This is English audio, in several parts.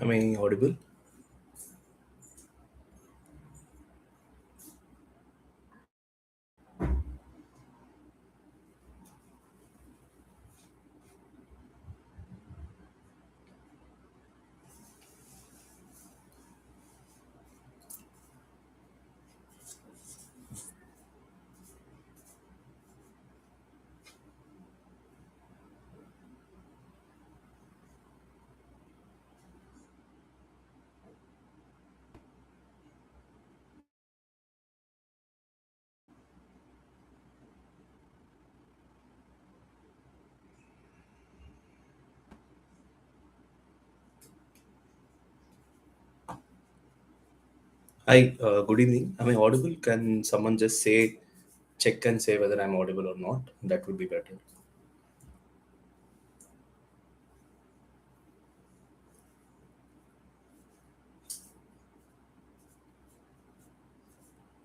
Am I audible? Hi, good evening. Am I audible? Can someone just check and say whether I'm audible or not? That would be better.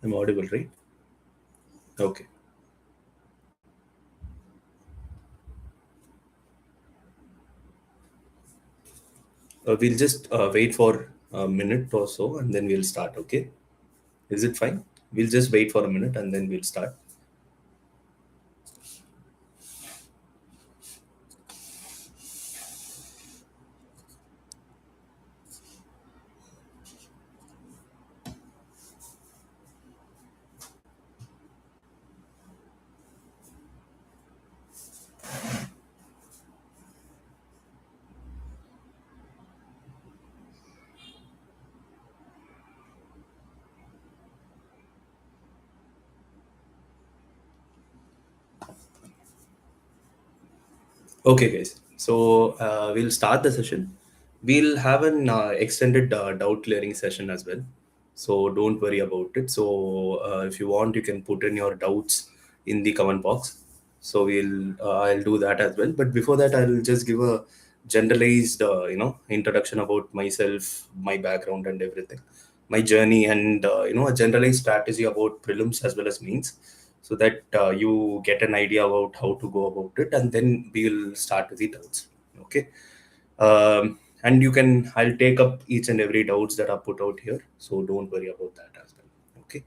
I'm audible, right? Okay. We'll just wait for a minute or so and then we'll start, okay? Is it fine? We'll just wait for a minute and then we'll start. Okay, guys. So we'll start the session. We'll have an extended doubt clearing session as well. So don't worry about it. So if you want, you can put in your doubts in the comment box. So I'll do that as well. But before that, I'll just give a generalized introduction about myself, my background, and everything, my journey, and a generalized strategy about prelims as well as means, so that you get an idea about how to go about it, and then we'll start with the doubts. Okay. And I'll take up each and every doubts that are put out here, so don't worry about that as well. Okay.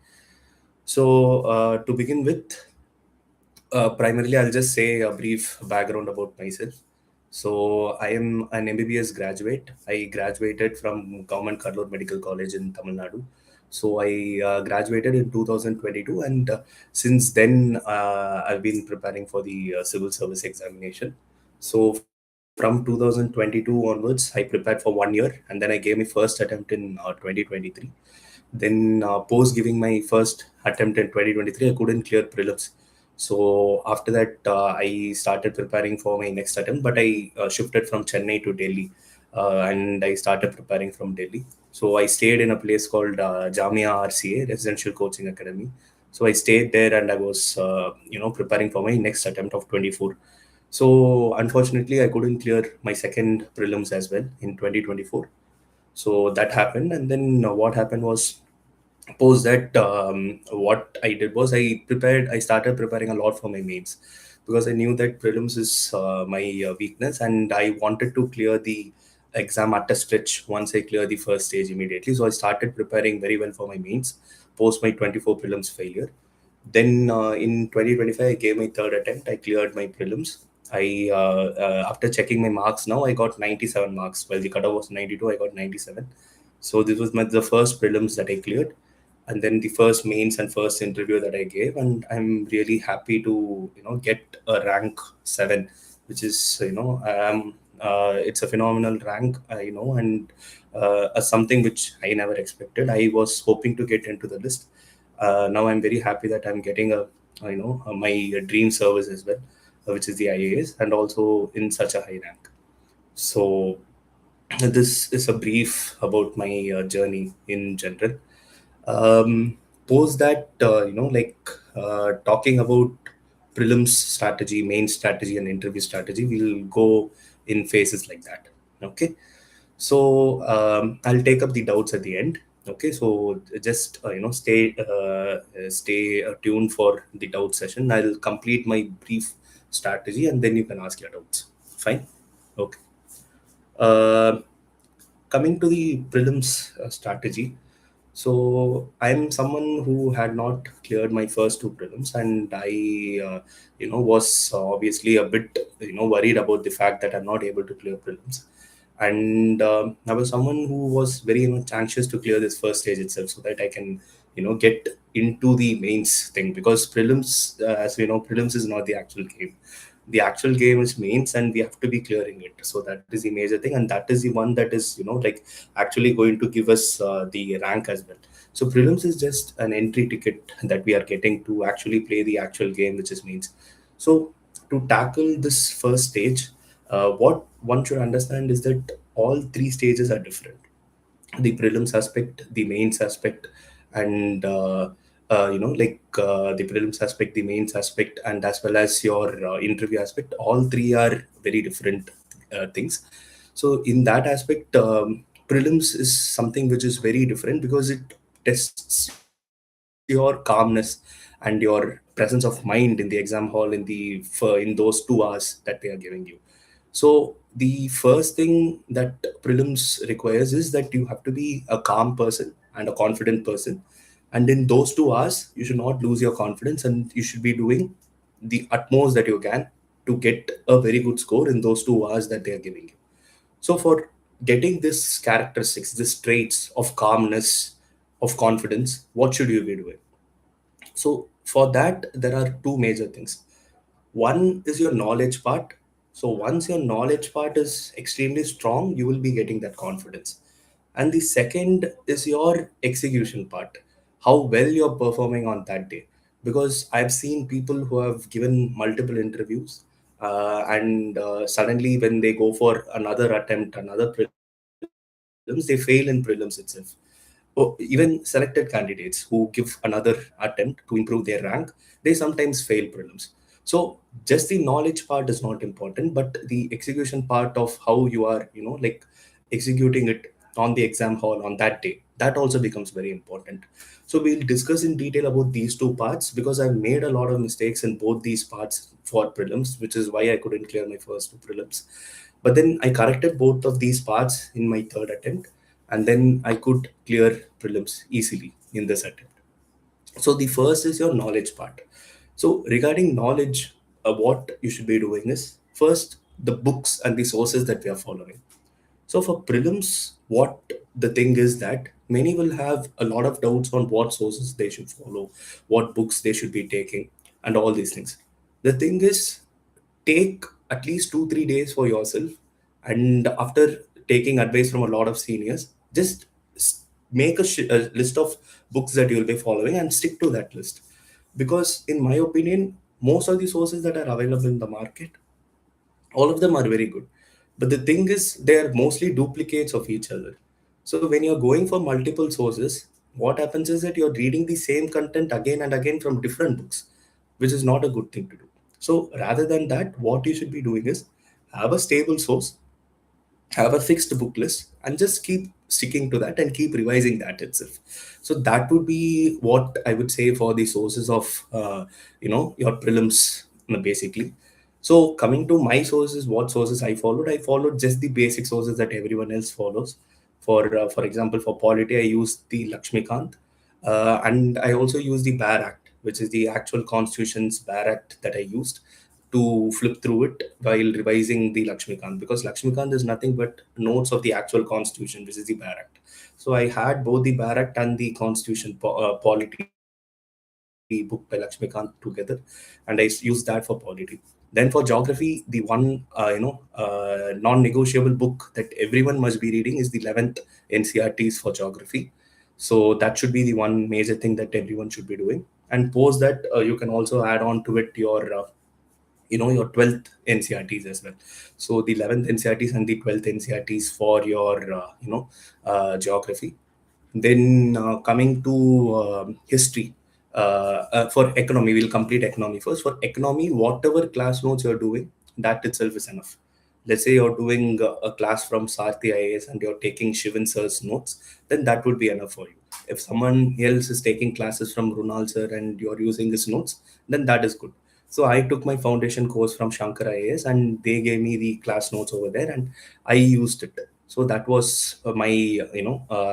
So to begin with, primarily, I'll just say a brief background about myself. So, I am an MBBS graduate. I graduated from Government Kadlur Medical College in Tamil Nadu. So, I graduated in 2022, and since then, I've been preparing for the civil service examination. So, from 2022 onwards, I prepared for 1 year, and then I gave my first attempt in 2023. Then, post giving my first attempt in 2023, I couldn't clear prelims. So after that, I started preparing for my next attempt, but I shifted from Chennai to Delhi, and I started preparing from Delhi. So I stayed in a place called Jamia RCA, Residential Coaching Academy. So I stayed there, and I was, preparing for my next attempt of 24. So unfortunately, I couldn't clear my second prelims as well in 2024. So that happened, and then what happened was, post that, what I did was I started preparing a lot for my mains, because I knew that prelims is my weakness, and I wanted to clear the exam at a stretch once I clear the first stage immediately. So I started preparing very well for my mains post my 24 prelims failure. Then in 2025, I gave my third attempt. I cleared my prelims. After checking my marks now, I got 97 marks. While the cutoff was 92, I got 97. So this was the first prelims that I cleared, and then the first mains and first interview that I gave, and I'm really happy to get a rank 7, which is it's a phenomenal rank, and something which I never expected. I was hoping to get into the list. Now I'm very happy that I'm getting my dream service as well, which is the IAS, and also in such a high rank. So this is a brief about my journey in general. Post that, talking about prelims strategy, main strategy, and interview strategy, we'll go in phases like that. Okay. So I'll take up the doubts at the end. Okay. So just stay tuned for the doubt session. I'll complete my brief strategy, and then you can ask your doubts. Fine. Okay. Uh, coming to the prelims strategy. So I'm someone who had not cleared my first two prelims, and I was obviously a bit, worried about the fact that I'm not able to clear prelims. And I was someone who was very much anxious to clear this first stage itself, so that I can, get into the mains thing, because prelims, as we know, prelims is not the actual game. The actual game is mains, and we have to be clearing it. So that is the major thing, and that is the one that is, like, actually going to give us the rank as well. So prelims is just an entry ticket that we are getting to actually play the actual game, which is mains. So to tackle this first stage, what one should understand is that all three stages are different: the prelims aspect, the mains aspect, and the prelims aspect, the mains aspect, and as well as your interview aspect. All three are very different things. So in that aspect, prelims is something which is very different, because it tests your calmness and your presence of mind in the exam hall, in those 2 hours that they are giving you. So the first thing that prelims requires is that you have to be a calm person and a confident person. And in those 2 hours, you should not lose your confidence, and you should be doing the utmost that you can to get a very good score in those 2 hours that they are giving you. So for getting this characteristics, this traits of calmness, of confidence, what should you be doing? So for that, there are two major things. One is your knowledge part. So once your knowledge part is extremely strong, you will be getting that confidence. And the second is your execution part, how well you're performing on that day. Because I've seen people who have given multiple interviews, and suddenly when they go for another attempt, another prelims, they fail in prelims itself. Even selected candidates who give another attempt to improve their rank, they sometimes fail prelims. So just the knowledge part is not important, but the execution part of how you are, like, executing it on the exam hall on that day, that also becomes very important. So we'll discuss in detail about these two parts, because I've made a lot of mistakes in both these parts for prelims, which is why I couldn't clear my first two prelims. But then I corrected both of these parts in my third attempt, and then I could clear prelims easily in this attempt. So the first is your knowledge part. So regarding knowledge, what you should be doing is, first, the books and the sources that we are following. So for prelims, what the thing is that many will have a lot of doubts on what sources they should follow, what books they should be taking, and all these things. The thing is, take at least 2 3 days for yourself, and after taking advice from a lot of seniors, just make a list of books that you will be following and stick to that list. Because in my opinion, most of the sources that are available in the market, all of them are very good, but the thing is, they are mostly duplicates of each other. So when you're going for multiple sources, what happens is that you're reading the same content again and again from different books, which is not a good thing to do. So rather than that, what you should be doing is, have a stable source, have a fixed book list, and just keep sticking to that and keep revising that itself. So that would be what I would say for the sources of your prelims, basically. So coming to my sources, what sources I followed just the basic sources that everyone else follows. For example, for polity, I used the Lakshmikant, and I also used the Bare Act, which is the actual constitution's Bare Act that I used to flip through it while revising the Lakshmikant, because Lakshmikant is nothing but notes of the actual constitution, which is the Bare Act. So I had both the Bare Act and the constitution polity book by Lakshmikant together, and I used that for polity. Then for geography, the one non-negotiable book that everyone must be reading is the 11th NCRTs for geography. So that should be the one major thing that everyone should be doing. And post that, you can also add on to it your 12th NCRTs as well. So the 11th NCRTs and the 12th NCRTs for your geography. Then coming to history, for economy, we'll complete economy first. For economy, whatever class notes you're doing, that itself is enough. Let's say you're doing a class from Sarthi IAS and you're taking Shivan sir's notes, then that would be enough for you. If someone else is taking classes from Runal sir and you're using his notes, then that is good. So I took my foundation course from Shankar IAS, and they gave me the class notes over there, and I used it. So that was my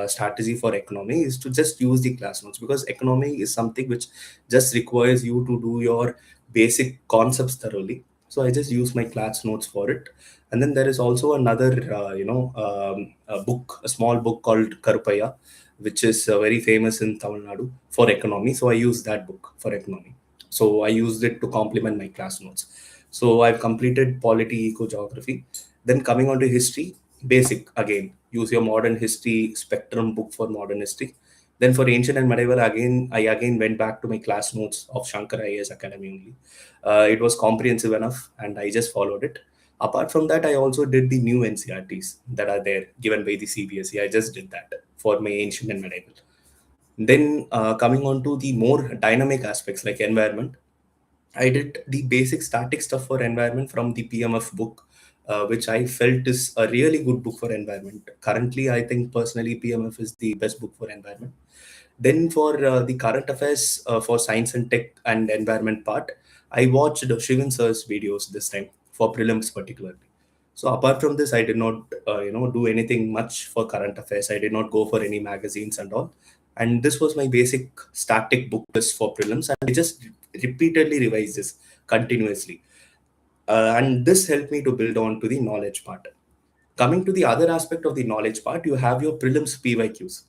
strategy for economy, is to just use the class notes, because economy is something which just requires you to do your basic concepts thoroughly. So I just use my class notes for it. And then there is also another a book, a small book called Karupaya, which is very famous in Tamil Nadu for economy. So I use that book for economy. So I used it to complement my class notes. So I've completed polity, eco, geography. Then coming on to history, basic again. Use your modern history spectrum book for modern history. Then for ancient and medieval, again I again went back to my class notes of Shankar IAS Academy only. It was comprehensive enough, and I just followed it. Apart from that, I also did the new NCRTs that are there given by the CBSE. I just did that for my ancient and medieval. Then coming on to the more dynamic aspects like environment, I did the basic static stuff for environment from the PMF book, which I felt is a really good book for environment. Currently, I think personally PMF is the best book for environment. Then for the current affairs for science and tech and environment part, I watched Shivan sir's videos this time for prelims particularly. So apart from this, I did not do anything much for current affairs. I did not go for any magazines and all. And this was my basic static book list for prelims, and I just repeatedly revise this continuously. And this helped me to build on to the knowledge part. Coming to the other aspect of the knowledge part, you have your prelims PYQs.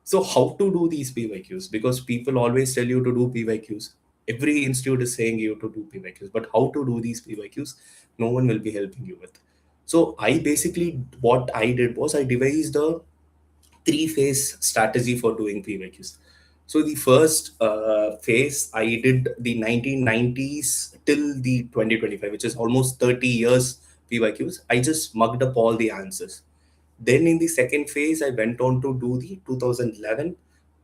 So how to do these PYQs? Because people always tell you to do PYQs. Every institute is saying you to do PYQs, but how to do these PYQs? No one will be helping you with. So I basically, what I did was I devised a three-phase strategy for doing PYQs. So the first phase, I did the 1990s till the 2025, which is almost 30 years PYQs. I just mugged up all the answers. Then in the second phase, I went on to do the 2011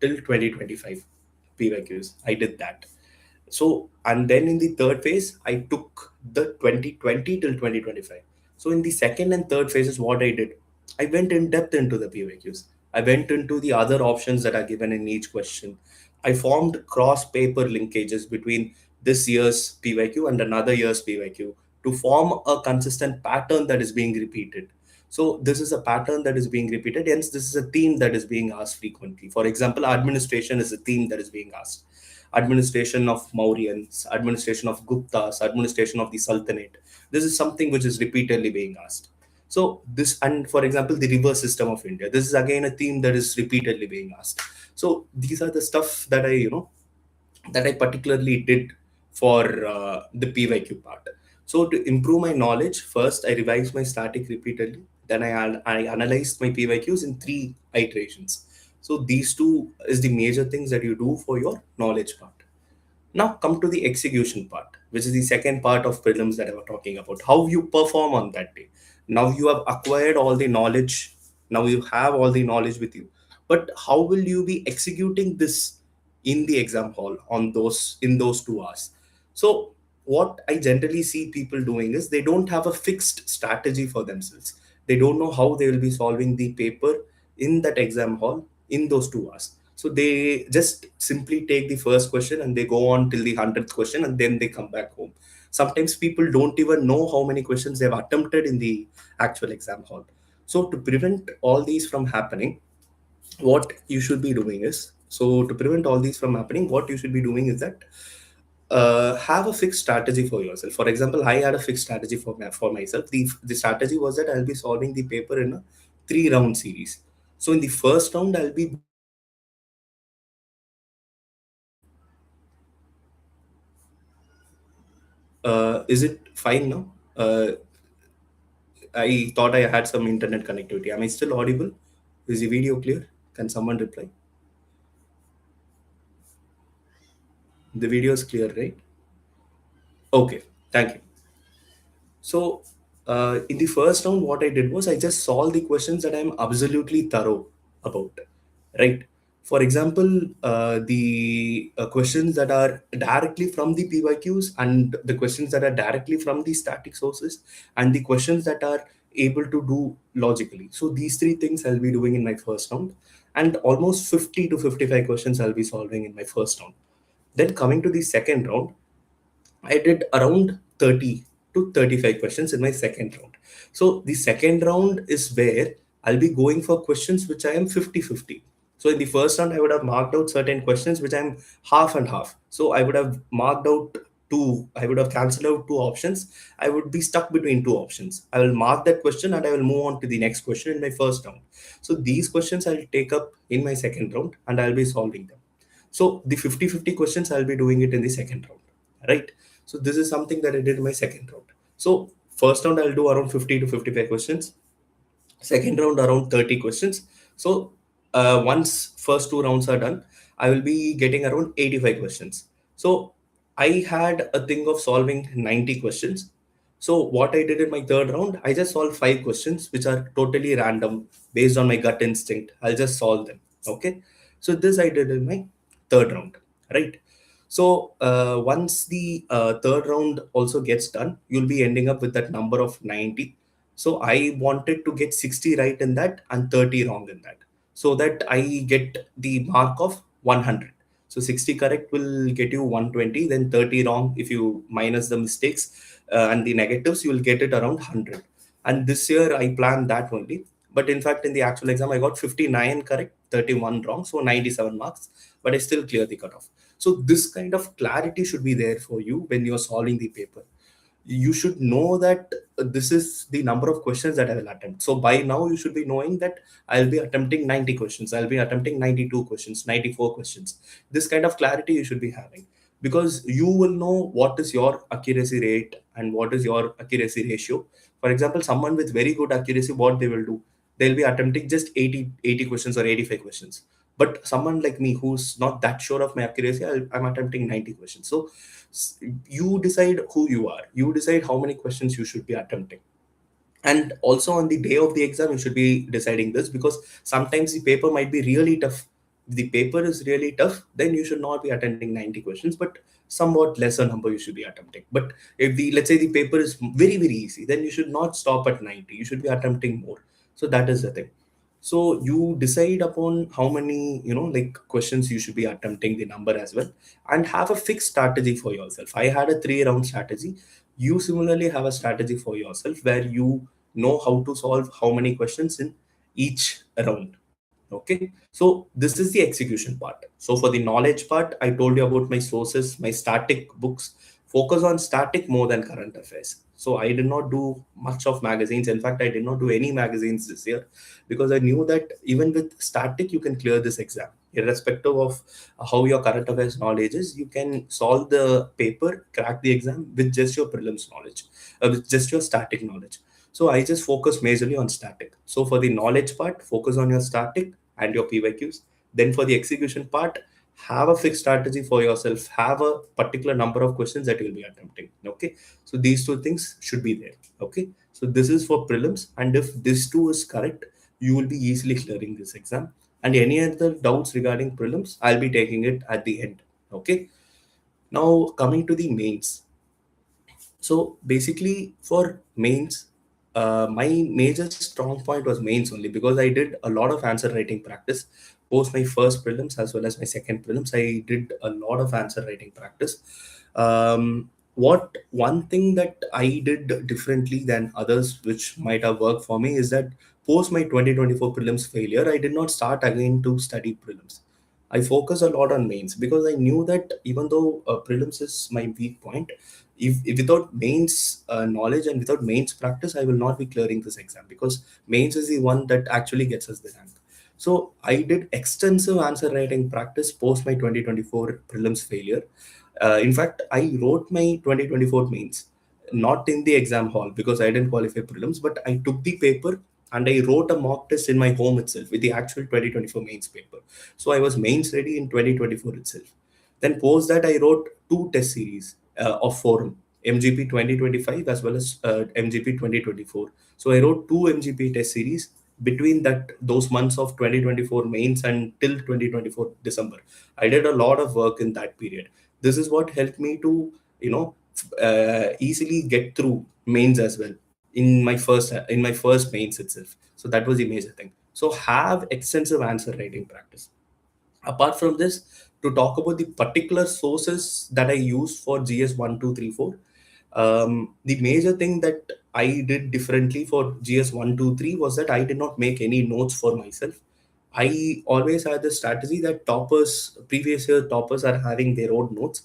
till 2025 PYQs. I did that. So, and then in the third phase, I took the 2020 till 2025. So, in the second and third phases, what I did, I went in depth into the PYQs. I went into the other options that are given in each question. I formed cross paper linkages between this year's PYQ and another year's PYQ to form a consistent pattern that is being repeated. So, this is a pattern that is being repeated, hence, this is a theme that is being asked frequently. For example, administration is a theme that is being asked. Administration of Mauryans, administration of Guptas, administration of the Sultanate. This is something which is repeatedly being asked. So this, and for example, the river system of India. This is again a theme that is repeatedly being asked. So these are the stuff that I particularly did for the PYQ part. So to improve my knowledge, first I revised my static repeatedly. Then I analyzed my PYQs in three iterations. So these two is the major things that you do for your knowledge part. Now come to the execution part, which is the second part of prelims that I was talking about. How you perform on that day. Now you have acquired all the knowledge. Now you have all the knowledge with you. But how will you be executing this in the exam hall on those in those 2 hours? So what I generally see people doing is they don't have a fixed strategy for themselves. They don't know how they will be solving the paper in that exam hall in those 2 hours. So they just simply take the first question and they go on till the 100th question and then they come back home. Sometimes people don't even know how many questions they've attempted in the actual exam hall. So to prevent all these from happening, what you should be doing is, so to prevent all these from happening, what you should be doing is that have a fixed strategy for yourself. For example, I had a fixed strategy for myself. The strategy was that I'll be solving the paper in a 3 round series. So in the first round, I'll be is it fine now? I thought I had some internet connectivity. Am I still audible? Is the video clear? Can someone reply? The video is clear, right? Okay, thank you. So, in the first round, what I did was I just solved the questions that I'm absolutely thorough about, right? For example, the questions that are directly from the PYQs and the questions that are directly from the static sources and the questions that are able to do logically. So, these three things I'll be doing in my first round, and almost 50 to 55 questions I'll be solving in my first round. Then, coming to the second round, I did around 30 to 35 questions in my second round. So the second round is where I'll be going for questions which I am 50-50. So in the first round, I would have marked out certain questions which I'm half and half. So I would have marked out two, I would have cancelled out two options. I would be stuck between two options. I will mark that question and I will move on to the next question in my first round. So these questions I'll take up in my second round and I'll be solving them. So the 50-50 questions, I'll be doing it in the second round, right? So this is something that I did in my second round. So first round, I'll do around 50 to 55 questions. Second round, around 30 questions. So once first two rounds are done, I will be getting around 85 questions. So I had a thing of solving 90 questions. So what I did in my third round, I just solved five questions which are totally random based on my gut instinct. I'll just solve them. Okay. So this I did in my third round, right? So once the third round also gets done, you'll be ending up with that number of 90. So I wanted to get 60 right in that and 30 wrong in that, so that I get the mark of 100. So 60 correct will get you 120, then 30 wrong, if you minus the mistakes and the negatives, you will get it around 100. And this year I planned that only. But in fact, in the actual exam, I got 59 correct, 31 wrong, so 97 marks, but I still cleared the cutoff. So this kind of clarity should be there for you when you're solving the paper. You should know that this is the number of questions that I will attempt. So by now you should be knowing that I'll be attempting 90 questions, I'll be attempting 92 questions, 94 questions. This kind of clarity you should be having, because you will know what is your accuracy rate and what is your accuracy ratio. For example, someone with very good accuracy, what they will do, they'll be attempting just 80 questions or 85 questions. But someone like me who's not that sure of my accuracy, I'm attempting 90 questions. So you decide who you are, you decide how many questions you should be attempting. And also on the day of the exam, you should be deciding this, because sometimes the paper might be really tough. If the paper is really tough, then you should not be attempting 90 questions, but somewhat lesser number you should be attempting. But if the, let's say the paper is very easy, then you should not stop at 90, you should be attempting more. So that is the thing. So you decide upon how many, like questions you should be attempting, the number as well, and have a fixed strategy for yourself. I had a 3 round strategy. You similarly have a strategy for yourself where you know how to solve how many questions in each round. Okay. So this is the execution part. So for the knowledge part, I told you about my sources, my static books. Focus on static more than current affairs. So I did not do much of magazines. In fact, I did not do any magazines this year, because I knew that even with static you can clear this exam irrespective of how your current affairs knowledge is. You can solve the paper, crack the exam with just your prelims knowledge, with just your static knowledge. So I just focus majorly on static. So for the knowledge part, focus on your static and your PYQs. Then for the execution part, have a fixed strategy for yourself. Have a particular number of questions that you'll be attempting. Okay. So these two things should be there. Okay. So this is for prelims. And if this two is correct, you will be easily clearing this exam. And any other doubts regarding prelims, I'll be taking it at the end. Okay. Now coming to the mains. So basically, for mains, my major strong point was mains only, because I did a lot of answer writing practice. Both my first prelims as well as my second prelims, I did a lot of answer writing practice. What one thing that I did differently than others, which might have worked for me, is that post my 2024 prelims failure, I did not start again to study prelims. I focus a lot on mains, because I knew that even though prelims is my weak point, if without mains knowledge and without mains practice, I will not be clearing this exam, because mains is the one that actually gets us the rank. So I did extensive answer writing practice post my 2024 prelims failure. In fact, I wrote my 2024 mains not in the exam hall, because I didn't qualify prelims, but I took the paper and I wrote a mock test in my home itself with the actual 2024 mains paper. So I was mains ready in 2024 itself. Then post that, I wrote two test series of forum, MGP 2025 as well as MGP 2024. So I wrote two MGP test series between that those months of 2024 mains and till 2024 December. I did a lot of work in that period. This is what helped me to, easily get through mains as well in my first mains itself. So that was the major thing. So have extensive answer writing practice. Apart from this, to talk about the particular sources that I use for GS 1, 2, 3, 4, the major thing that I did differently for GS 1, 2, 3 was that I did not make any notes for myself. I always had the strategy that toppers, previous year toppers, are having their own notes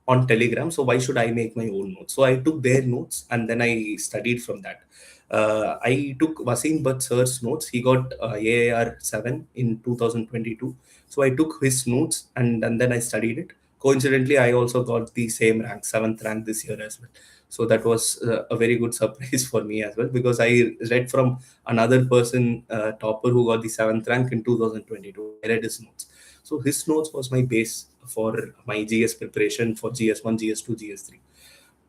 on Telegram. So why should I make my own notes? So I took their notes and then I studied from that. I took Wasim Butt sir's notes. He got AAR 7 in 2022. So I took his notes and then I studied it. Coincidentally, I also got the same rank, seventh rank this year as well. So that was a very good surprise for me as well, because I read from another person, topper, who got the seventh rank in 2022. I read his notes. So his notes was my base for my GS preparation for GS1, GS2, GS3.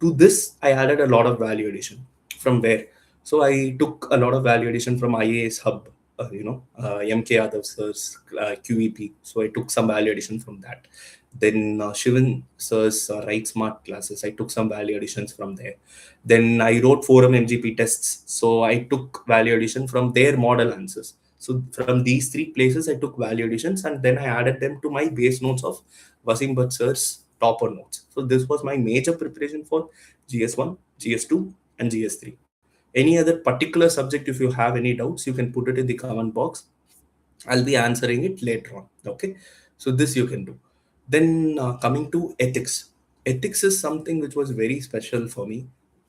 To this, I added a lot of value addition. From where? So I took a lot of value addition from IAS Hub, MK Yadav sir's QEP. So I took some value addition from that. Then Shivan sir's Write Smart classes, I took some value additions from there. Then I wrote forum MGP tests. So I took value addition from their model answers. So from these three places, I took value additions and then I added them to my base notes of Wasim Bhatt sir's topper notes. So this was my major preparation for GS1, GS2, and GS3. Any other particular subject, if you have any doubts, you can put it in the comment box. I'll be answering it later on. Okay, so this you can do. Then coming to ethics. Ethics is something which was very special for me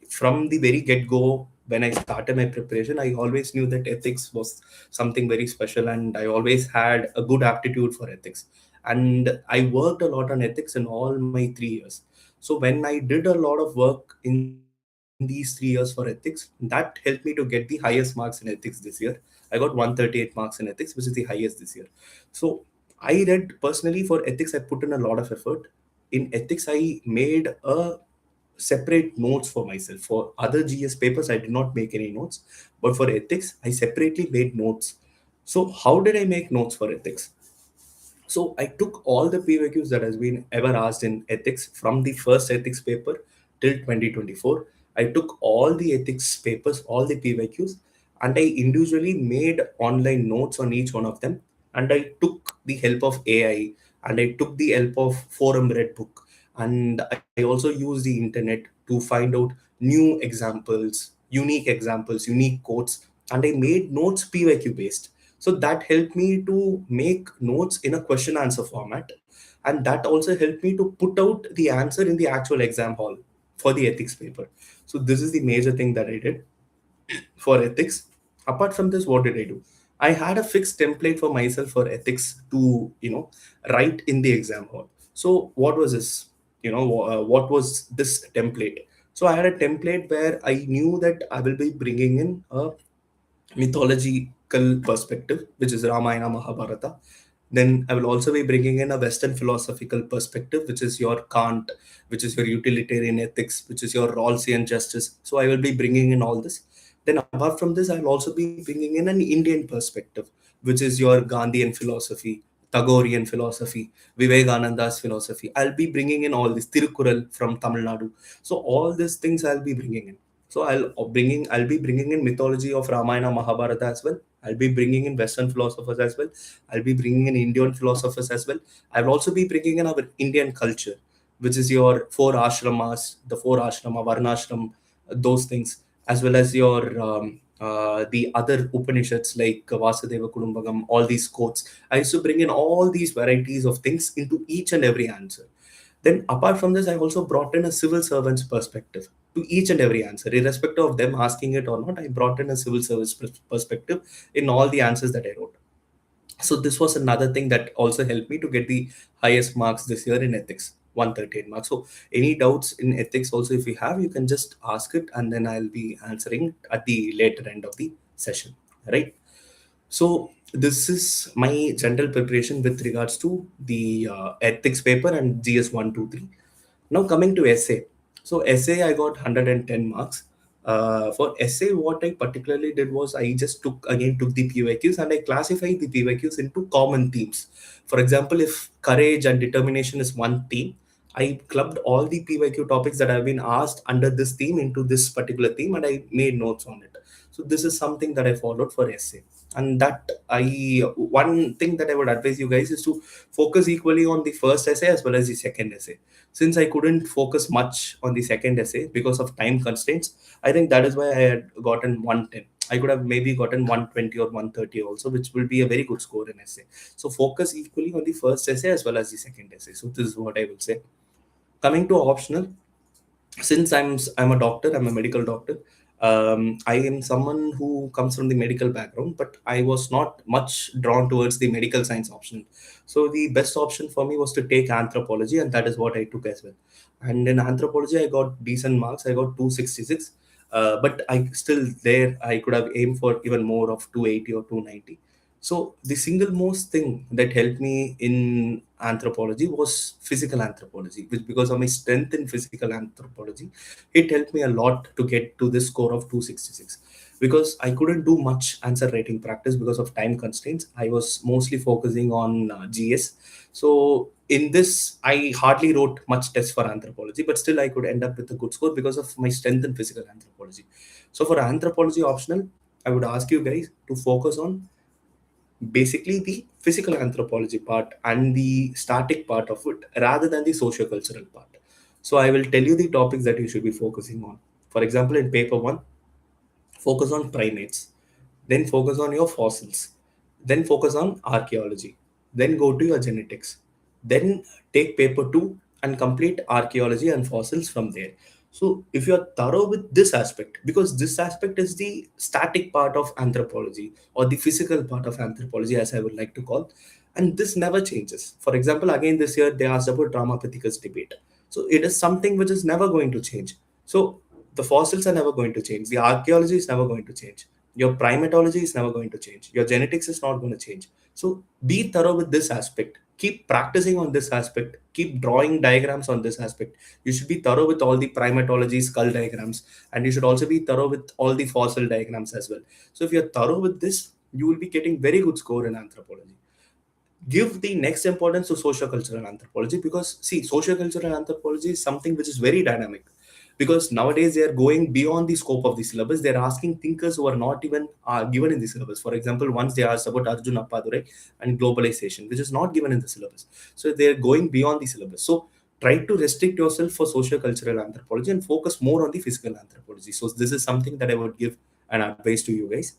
from the very get go. When I started my preparation, I always knew that ethics was something very special, and I always had a good aptitude for ethics. And I worked a lot on ethics in all my 3 years. So when I did a lot of work in these 3 years for ethics, that helped me to get the highest marks in ethics this year. I got 138 marks in ethics, which is the highest this year. So I read personally for ethics, I put in a lot of effort. In ethics, I made a separate notes for myself. For other GS papers, I did not make any notes, but for ethics, I separately made notes. So how did I make notes for ethics? So I took all the PYQs that has been ever asked in ethics from the first ethics paper till 2024. I took all the ethics papers, all the PYQs, and I individually made online notes on each one of them. And I took the help of AI, and I took the help of Forum Red Book, and I also used the internet to find out new examples, unique quotes, and I made notes PYQ based. So that helped me to make notes in a question answer format. And that also helped me to put out the answer in the actual exam hall for the ethics paper. So this is the major thing that I did for ethics. Apart from this, what did I do? I had a fixed template for myself for ethics to, write in the exam hall. So what was this? What was this template? So I had a template where I knew that I will be bringing in a mythological perspective, which is Ramayana, Mahabharata. Then I will also be bringing in a Western philosophical perspective, which is your Kant, which is your utilitarian ethics, which is your Rawlsian justice. So I will be bringing in all this. Then apart from this, I will also be bringing in an Indian perspective, which is your Gandhian philosophy, Tagorean philosophy, Vivekananda's philosophy. I'll be bringing in all this, Tirukural from Tamil Nadu. So all these things I'll be bringing in. So I'll be bringing in mythology of Ramayana, Mahabharata as well. I'll be bringing in Western philosophers as well. I'll be bringing in Indian philosophers as well. I'll also be bringing in our Indian culture, which is your four ashrama, varnashram, those things, as well as your the other Upanishads like Vasudeva Kudumbagam, all these quotes. I used to bring in all these varieties of things into each and every answer. Then, apart from this, I also brought in a civil servant's perspective to each and every answer, irrespective of them asking it or not. I brought in a civil service perspective in all the answers that I wrote. So this was another thing that also helped me to get the highest marks this year in ethics, 138 marks. So any doubts in ethics also, if you have, you can just ask it, and then I'll be answering at the later end of the session, right? So this is my general preparation with regards to the ethics paper and GS 1, 2, 3. Now coming to essay. So essay, I got 110 marks. For essay, what I particularly did was I just took the PYQs and I classified the PYQs into common themes. For example, if courage and determination is one theme, I clubbed all the PYQ topics that have been asked under this theme into this particular theme, and I made notes on it. So this is something that I followed for essay. And that I one thing that I would advise you guys is to focus equally on the first essay as well as the second essay. Since I couldn't focus much on the second essay because of time constraints, I think that is why I had gotten 110. I could have maybe gotten 120 or 130 also, which will be a very good score in essay. So focus equally on the first essay as well as the second essay. So this is what I will say. Coming to optional, since I'm a doctor, I'm a medical doctor. I am someone who comes from the medical background, but I was not much drawn towards the medical science option. So the best option for me was to take anthropology, and that is what I took as well. And in anthropology I got decent marks. I got 266, but I still there I could have aimed for even more of 280 or 290. So the single most thing that helped me in anthropology was physical anthropology, which because of my strength in physical anthropology, it helped me a lot to get to this score of 266. Because I couldn't do much answer writing practice because of time constraints. I was mostly focusing on GS. So in this, I hardly wrote much tests for anthropology, but still I could end up with a good score because of my strength in physical anthropology. So for anthropology optional, I would ask you guys to focus on basically the physical anthropology part and the static part of it rather than the socio-cultural part. So I will tell you the topics that you should be focusing on. For example, in paper one, focus on primates, then focus on your fossils, then focus on archaeology, then go to your genetics, then take paper 2 and complete archaeology and fossils from there. So if you're thorough with this aspect, because this aspect is the static part of anthropology or the physical part of anthropology, as I would like to call, and this never changes. For example, again this year they asked about Dramapithecus debate. So it is something which is never going to change. So the fossils are never going to change. The archaeology is never going to change. Your primatology is never going to change. Your genetics is not going to change. So be thorough with this aspect. Keep practicing on this aspect. Keep drawing diagrams on this aspect. You should be thorough with all the primatology skull diagrams, and you should also be thorough with all the fossil diagrams as well. So if you're thorough with this, you will be getting very good score in anthropology. Give the next importance to socio-cultural anthropology, because see, socio-cultural anthropology is something which is very dynamic, because nowadays they are going beyond the scope of the syllabus. They're asking thinkers who are not even given in the syllabus. For example, once they asked about Arjun Appadurai and globalization, which is not given in the syllabus. So they're going beyond the syllabus. So try to restrict yourself for socio-cultural anthropology and focus more on the physical anthropology. So this is something that I would give an advice to you guys.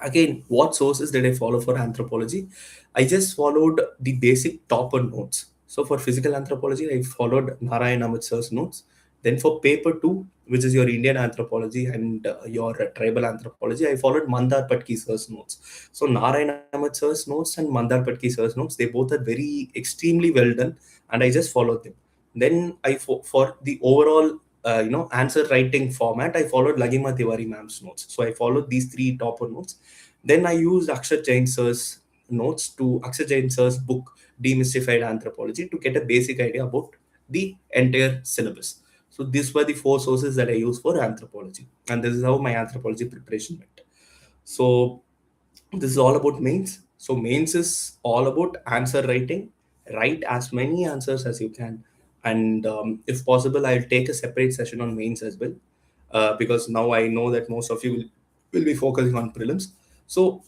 Again, what sources did I follow for anthropology? I just followed the basic topper notes. So for physical anthropology, I followed Narayan Amit sir's notes. Then for paper two, which is your Indian anthropology and your tribal anthropology, I followed Mandar Patki sir's notes. So Narayan Amit sir's notes and Mandar Patki sir's notes, they both are very extremely well done, and I just followed them. Then for the overall answer writing format, I followed Lagima Tiwari ma'am's notes. So I followed these three topper notes. Then I used Akshay Jain sir's book Demystified Anthropology to get a basic idea about the entire syllabus. So these were the four sources that I used for anthropology, and this is how my anthropology preparation went. So this is all about mains. So mains is all about answer writing. Write as many answers as you can, and if possible, I'll take a separate session on mains as well, because now I know that most of you will be focusing on prelims. So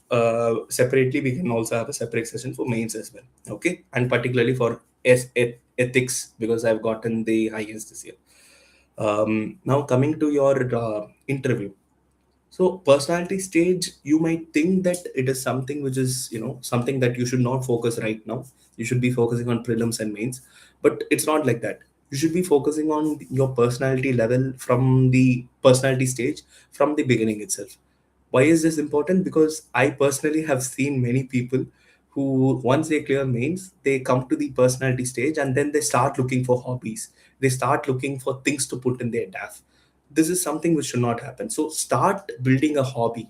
separately, we can also have a separate session for mains as well. Okay, and particularly for ethics, because I've gotten the highest this year. Now coming to your interview. So personality stage, you might think that it is something which is, something that you should not focus right now. You should be focusing on prelims and mains, but it's not like that. You should be focusing on your personality level from the personality stage from the beginning itself. Why is this important? Because I personally have seen many people who, once they clear mains, they come to the personality stage and then they start looking for hobbies. They start looking for things to put in their DAF. This is something which should not happen. So start building a hobby.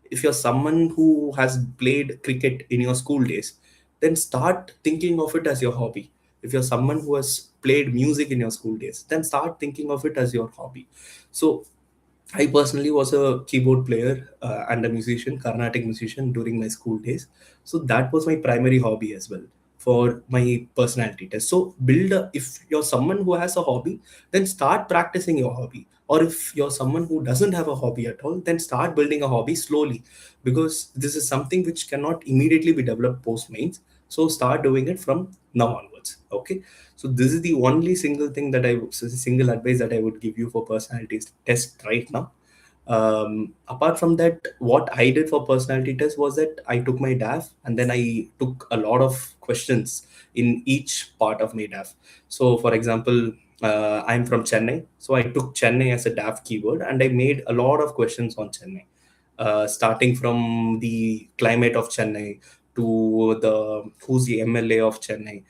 If you're someone who has played cricket in your school days, then start thinking of it as your hobby. If you're someone who has played music in your school days, then start thinking of it as your hobby. So I personally was a keyboard player and a musician, Carnatic musician during my school days. So that was my primary hobby as well. for my personality test. So build a, if you're someone who has a hobby, then start practicing your hobby. Or if you're someone who doesn't have a hobby at all, then start building a hobby slowly, because this is something which cannot immediately be developed post mains. So start doing it from now onwards. Okay. So this is the only single thing that single advice that I would give you for personality test right now. Apart from that, what I did for personality test was that I took my DAF and then I took a lot of questions in each part of my DAF. So for example, I'm from Chennai, so I took Chennai as a DAF keyword and I made a lot of questions on Chennai, starting from the climate of Chennai to the who's the MLA of Chennai,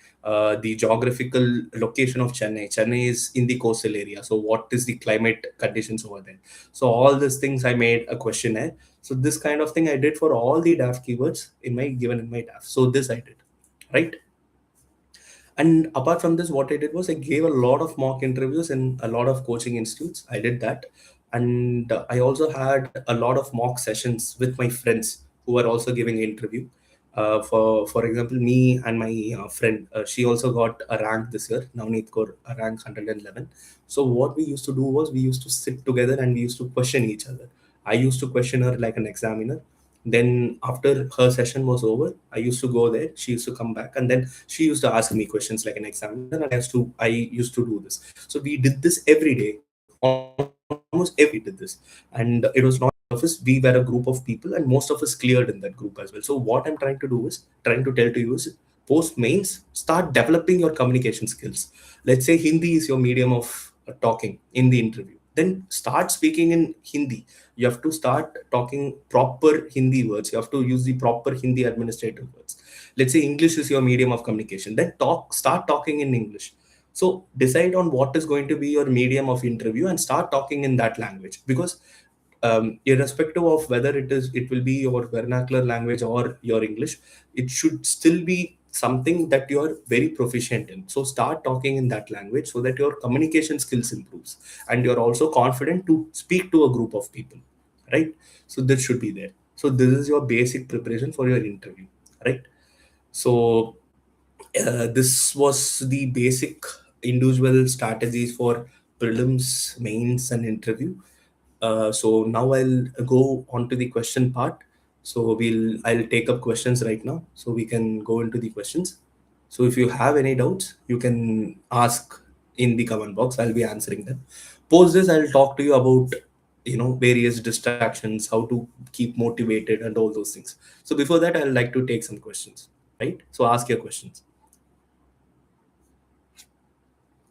the geographical location of Chennai. Chennai is in the coastal area, so what is the climate conditions over there? So all these things I made a questionnaire. So this kind of thing I did for all the DAF keywords in my given in my DAF. So this I did, right? And apart from this, what I did was I gave a lot of mock interviews in a lot of coaching institutes. I did that. And I also had a lot of mock sessions with my friends who were also giving an interview. For example, me and my friend, she also got a rank this year. Navneet got a rank 111. So what we used to do was we used to sit together and we used to question each other. I used to question her like an examiner. Then after her session was over, I used to go there. She used to come back, and then she used to ask me questions like an examiner, and I used to do this. So we did this every day, almost every day we did this, and it was not of us. We were a group of people, and most of us cleared in that group as well. So what I'm trying to do is trying to tell to you is post mains, start developing your communication skills. Let's say Hindi is your medium of talking in the interview, then start speaking in Hindi. You have to start talking proper Hindi words. You have to use the proper Hindi administrative words. Let's say English is your medium of communication, then start talking in English. So decide on what is going to be your medium of interview and start talking in that language, because irrespective of whether it will be your vernacular language or your English, it should still be something that you are very proficient in. So start talking in that language so that your communication skills improves and you're also confident to speak to a group of people, right? So this should be there. So this is your basic preparation for your interview, right? So this was the basic individual strategies for prelims, mains, and interview. So now I'll go on to the question part. So I'll take up questions right now, so we can go into the questions. So if you have any doubts, you can ask in the comment box. I'll be answering them. Post this, I'll talk to you about various distractions, how to keep motivated, and all those things. So before that, I'd like to take some questions. Right? So ask your questions.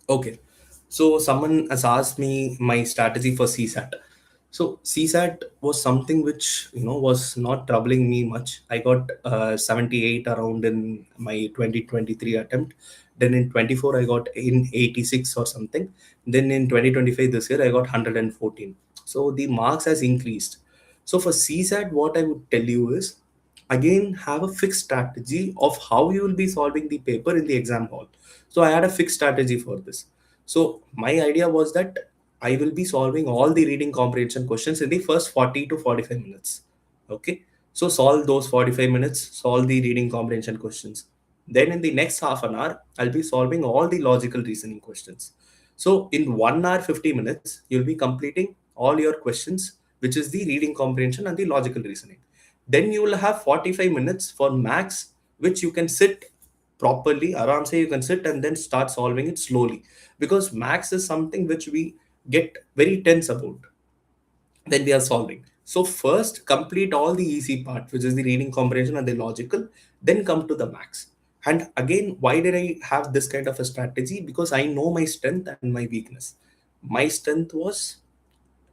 Okay. So someone has asked me my strategy for CSAT. So CSAT was something which was not troubling me much. I got 78 around in my 2023 attempt. Then in 24 I got in 86 or something. Then in 2025 this year I got 114. So the marks has increased. So for CSAT, what I would tell you is again have a fixed strategy of how you will be solving the paper in the exam hall. So I had a fixed strategy for this. So my idea was that I will be solving all the reading comprehension questions in the first 40 to 45 minutes. Okay. So solve those 45 minutes, solve the reading comprehension questions. Then in the next half an hour, I'll be solving all the logical reasoning questions. So in 1 hour 50 minutes, you'll be completing all your questions, which is the reading comprehension and the logical reasoning. Then you will have 45 minutes for max, which you can sit properly. Aram say you can sit and then start solving it slowly, because max is something which we get very tense about when we are solving. So first complete all the easy part, which is the reading comprehension and the logical, then come to the max. And again, why did I have this kind of a strategy? Because I know my strength and my weakness. My strength was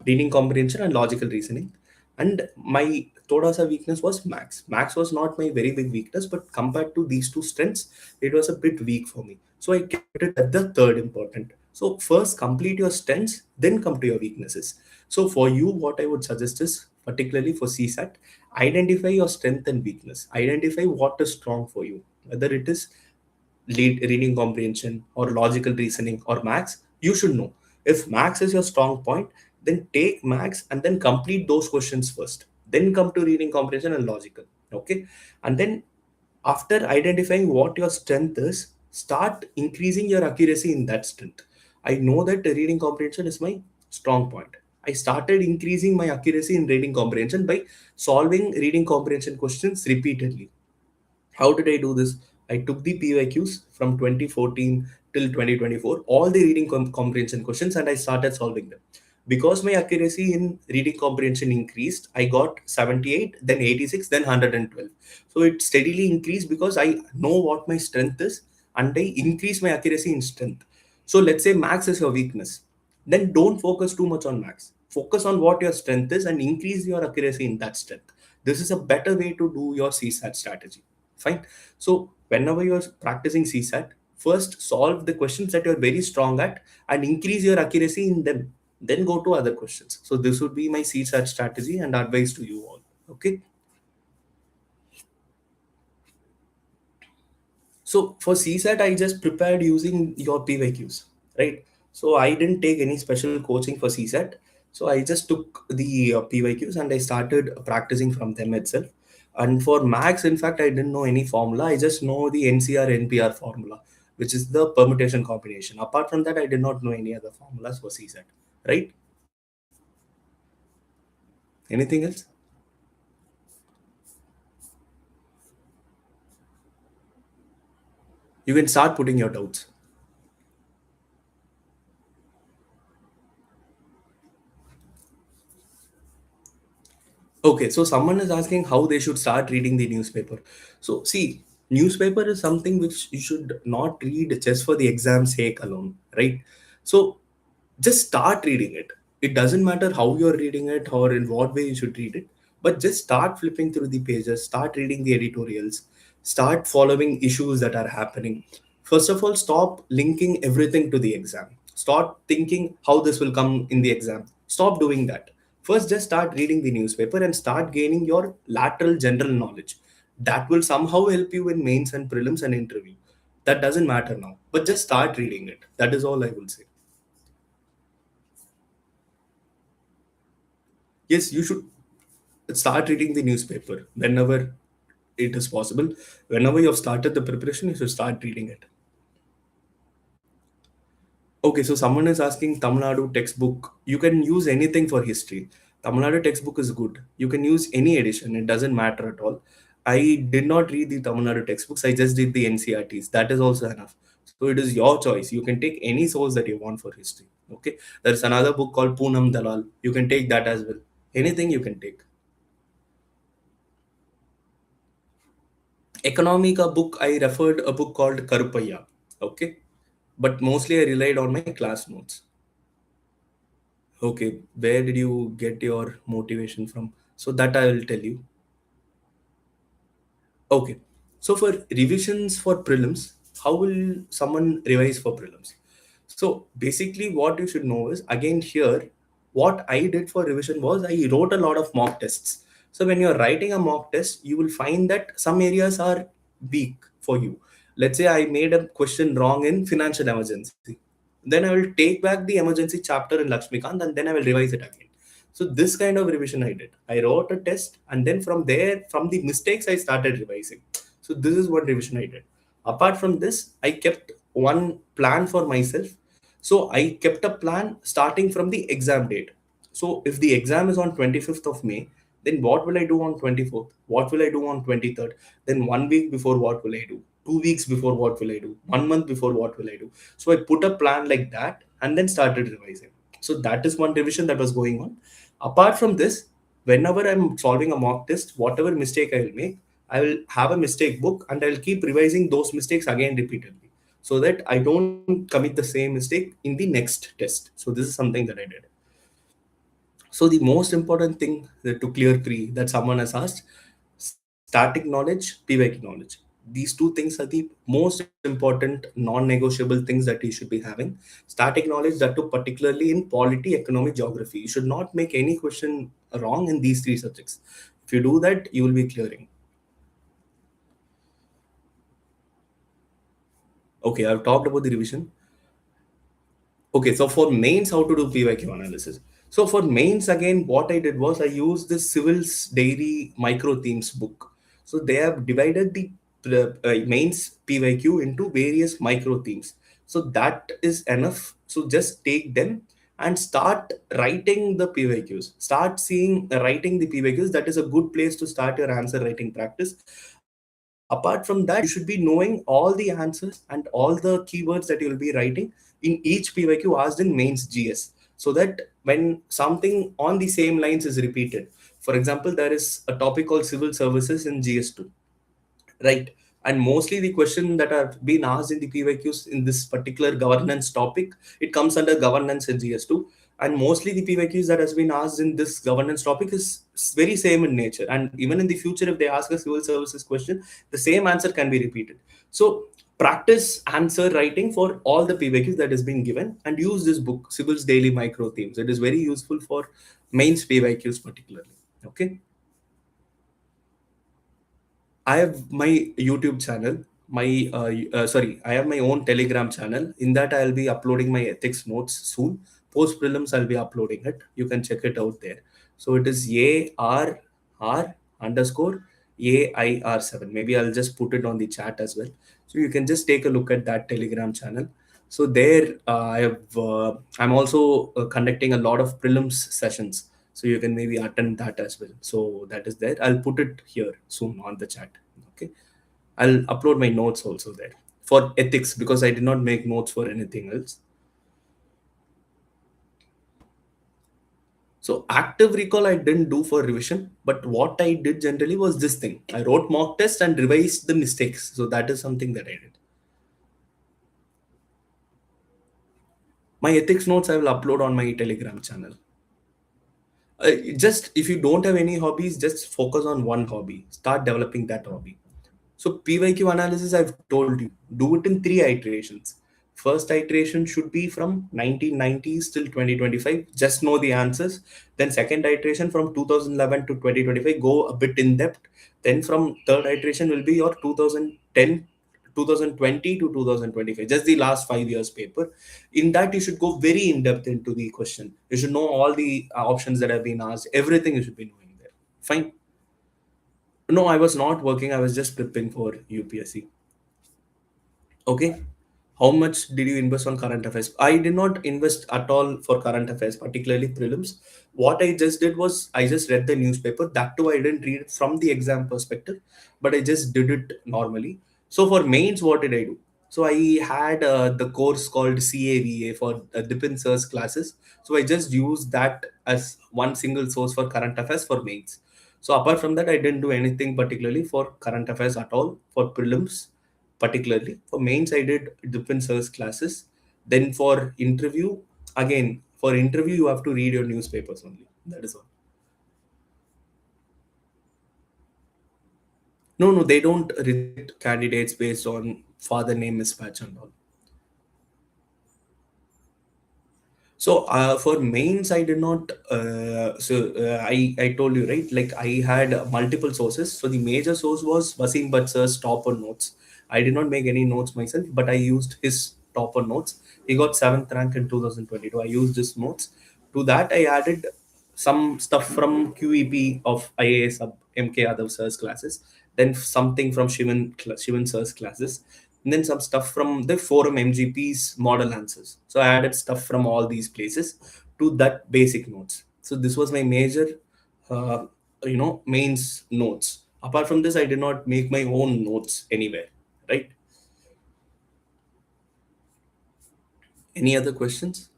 reading comprehension and logical reasoning, and my thoda sa weakness was max was not my very big weakness, but compared to these two strengths, it was a bit weak for me, so I kept it at the third important. So first complete your strengths, then come to your weaknesses. So for you, what I would suggest is, particularly for CSAT, identify your strength and weakness, identify what is strong for you, whether it is reading comprehension or logical reasoning or max. You should know if max is your strong point, then take max and then complete those questions first, then come to reading comprehension and logical. Okay. And then After identifying what your strength is, start increasing your accuracy in that strength. I know that reading comprehension is my strong point. I started increasing my accuracy in reading comprehension by solving reading comprehension questions repeatedly. How did I do this? I took the PYQs from 2014 till 2024, all the reading comprehension questions, and I started solving them. Because my accuracy in reading comprehension increased, I got 78, then 86, then 112. So it steadily increased because I know what my strength is and I increase my accuracy in strength. So let's say max is your weakness, then don't focus too much on max. Focus on what your strength is and increase your accuracy in that strength. This is a better way to do your CSAT strategy. Fine. So whenever you're practicing CSAT, first solve the questions that you're very strong at and increase your accuracy in them. Then go to other questions. So this would be my CSAT strategy and advice to you all. Okay. So for CSAT, I just prepared using your PYQs, right? So I didn't take any special coaching for CSAT. So I just took the PYQs and I started practicing from them itself. And for max, in fact, I didn't know any formula. I just know the NCR NPR formula, which is the permutation combination. Apart from that, I did not know any other formulas for CSAT, right? Anything else? You can start putting your doubts. Okay, so someone is asking how they should start reading the newspaper. So, see, newspaper is something which you should not read just for the exam sake alone, right? So, just start reading it. It doesn't matter how you're reading it or in what way you should read it, but just start flipping through the pages, start reading the editorials, start following issues that are happening. First of all, stop linking everything to the exam. Start thinking how this will come in the exam. Stop doing that. First, just start reading the newspaper and start gaining your lateral general knowledge. That will somehow help you in mains and prelims and interview. That doesn't matter now, but just start reading it. That is all I will say. Yes, you should start reading the newspaper whenever it is possible. Whenever you have started the preparation, you should start reading it. Okay, so someone is asking Tamil Nadu textbook. You can use anything for history. Tamil Nadu textbook is good. You can use any edition. It doesn't matter at all. I did not read the Tamil Nadu textbooks. I just did the NCRTs. That is also enough. So it is your choice. You can take any source that you want for history. Okay. There's another book called Poonam Dalal. You can take that as well. Anything you can take. Economica book, I referred a book called Karupaya. Okay. But mostly I relied on my class notes. Okay. Where did you get your motivation from? So that I will tell you. Okay. So for revisions for prelims, how will someone revise for prelims? So basically, what you should know is again here, what I did for revision was I wrote a lot of mock tests. So when you're writing a mock test, you will find that some areas are weak for you. Let's say I made a question wrong in financial emergency. Then I will take back the emergency chapter in Lakshmikant and then I will revise it again. So this kind of revision I did. I wrote a test and then from there, from the mistakes, I started revising. So this is what revision I did. Apart from this, I kept one plan for myself. So I kept a plan starting from the exam date. So if the exam is on 25th of May, then what will I do on 24th? What will I do on 23rd? Then 1 week before, what will I do? 2 weeks before, what will I do? 1 month before, what will I do? So I put a plan like that and then started revising. So that is one revision that was going on. Apart from this, whenever I'm solving a mock test, whatever mistake I will make, I will have a mistake book and I'll keep revising those mistakes again repeatedly so that I don't commit the same mistake in the next test. So this is something that I did. So the most important thing to clear three that someone has asked, static knowledge, PYQ knowledge. These two things are the most important non-negotiable things that you should be having. Static knowledge, that too particularly in polity, economic, geography. You should not make any question wrong in these three subjects. If you do that, you will be clearing. Okay, I've talked about the revision. Okay, so for mains, how to do PYQ analysis? So for mains, again, what I did was I used the Civils Dairy Micro Themes book. So they have divided the mains PYQ into various micro themes. So that is enough. So just take them and start writing the PYQs. Start seeing writing the PYQs. That is a good place to start your answer writing practice. Apart from that, you should be knowing all the answers and all the keywords that you'll be writing in each PYQ asked in mains GS. So that when something on the same lines is repeated, for example, there is a topic called civil services in GS2, right? And mostly the question that are being asked in the PYQs in this particular governance topic, it comes under governance in GS2. And mostly the PYQs that has been asked in this governance topic is very same in nature. And even in the future, if they ask a civil services question, the same answer can be repeated. So practice answer writing for all the PYQs that has been given, and use this book, Civil's Daily Micro Themes. It is very useful for mains PYQs particularly. Okay. I have my YouTube channel. I have my own Telegram channel. In that, I'll be uploading my ethics notes soon. Post prelims, I'll be uploading it. You can check it out there. So it is ARR underscore AIR7. Maybe I'll just put it on the chat as well. So you can just take a look at that Telegram channel. So there, I'm also conducting a lot of prelims sessions. So you can maybe attend that as well. So that is there. I'll put it here soon on the chat. Okay. I'll upload my notes also there for ethics, because I did not make notes for anything else. So active recall I didn't do for revision, but what I did generally was this thing. I wrote mock test and revised the mistakes. So that is something that I did. My ethics notes I will upload on my Telegram channel. Just if you don't have any hobbies, just focus on one hobby. Start developing that hobby. So PYQ analysis, I've told you, do it in three iterations. First iteration should be from 1990s till 2025. Just know the answers. Then second iteration from 2011 to 2025, go a bit in depth. Then from third iteration will be your 2010, 2020 to 2025. Just the last 5 years paper. In that, you should go very in depth into the question. You should know all the options that have been asked. Everything you should be knowing there. Fine. No, I was not working. I was just preparing for UPSC. Okay. How much did you invest on current affairs? I did not invest at all for current affairs, particularly prelims. What I just did was I just read the newspaper. That too, I didn't read it from the exam perspective, but I just did it normally. So for mains, what did I do? So I had the course called CAVA for Dipin Sir's classes. So I just used that as one single source for current affairs for mains. So apart from that, I didn't do anything particularly for current affairs at all for prelims. Particularly for mains, I did different service classes. Then for interview, again for interview you have to read your newspapers only. That is all. No, no, they don't reject candidates based on father name mismatch and all. So for mains, I did not. I told you, right. Like I had multiple sources. So the major source was Wasim Butser's topper notes. I did not make any notes myself, but I used his topper notes. He got seventh rank in 2022. I used his notes. To that, I added some stuff from QEP of IAS sub MK Yadav sir's classes. Then something from Shivan sir's classes, and then some stuff from the forum MGP's model answers. So I added stuff from all these places to that basic notes. So this was my major, mains notes. Apart from this, I did not make my own notes anywhere. Right? Any other questions?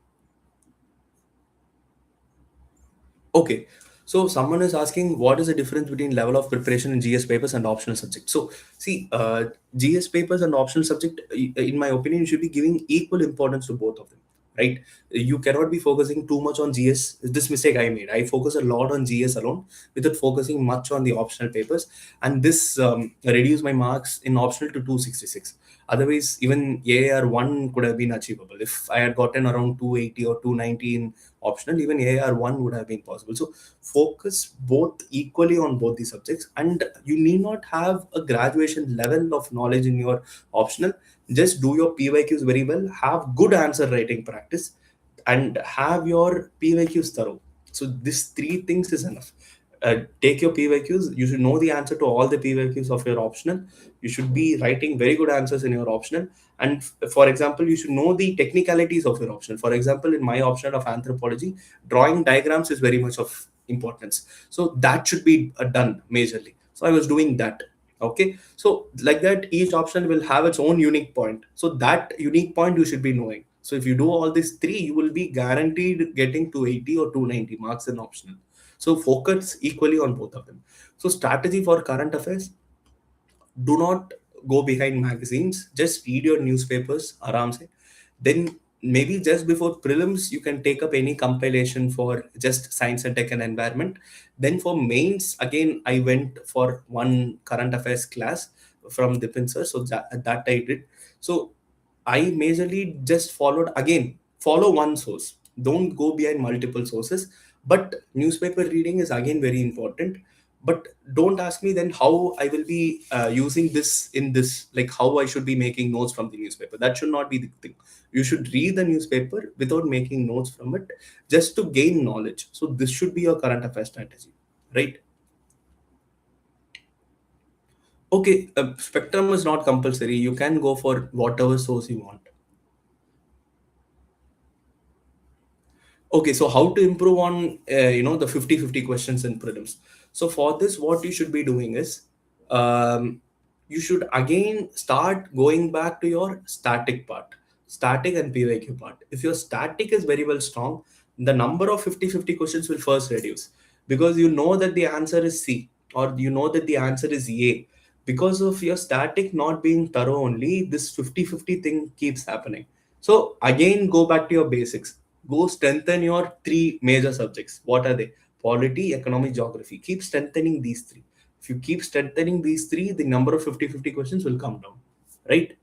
Okay. So someone is asking what is the difference between level of preparation in GS papers and optional subject. So see, GS papers and optional subject, in my opinion, you should be giving equal importance to both of them, right? You cannot be focusing too much on GS. This mistake I made. I focus a lot on GS alone without focusing much on the optional papers, and this reduced my marks in optional to 266. Otherwise, even AAR 1 could have been achievable. If I had gotten around 280 or 290 in optional, even AAR 1 would have been possible. So focus both equally on both the subjects, and you need not have a graduation level of knowledge in your optional. Just do your PYQs very well, have good answer writing practice, and have your PYQs thorough. So these three things is enough. Take your PYQs. You should know the answer to all the PYQs of your optional. You should be writing very good answers in your optional. And for example, you should know the technicalities of your optional. For example, in my optional of anthropology, drawing diagrams is very much of importance. So that should be done majorly. So I was doing that. Okay. So like that, each option will have its own unique point. So that unique point you should be knowing. So if you do all these three, you will be guaranteed getting 280 or 290 marks in optional. So focus equally on both of them. So strategy for current affairs: do not go behind magazines. Just read your newspapers, aram se. Then maybe just before prelims, you can take up any compilation for just science and tech and environment. Then for mains, again, I went for one current affairs class from Dipin sir. So that I did. So I majorly just followed, again, follow one source. Don't go behind multiple sources. But newspaper reading is again very important. But don't ask me then how I will be using this in this, like how I should be making notes from the newspaper. That should not be the thing. You should read the newspaper without making notes from it, just to gain knowledge. So this should be your current affairs strategy, right? Okay, spectrum is not compulsory. You can go for whatever source you want. Okay, so how to improve on the 50-50 questions in prelims? So for this, what you should be doing is, um, you should again start going back to your static part, static and PYQ part. If your static is very well strong, the number of 50-50 questions will first reduce, because you know that the answer is C, or you know that the answer is A. Because of your static not being thorough only, this 50-50 thing keeps happening. So again, go back to your basics. Go strengthen your three major subjects. What are they? Polity, economy, geography. Keep strengthening these three. If you keep strengthening these three, the number of 50-50 questions will come down. Right?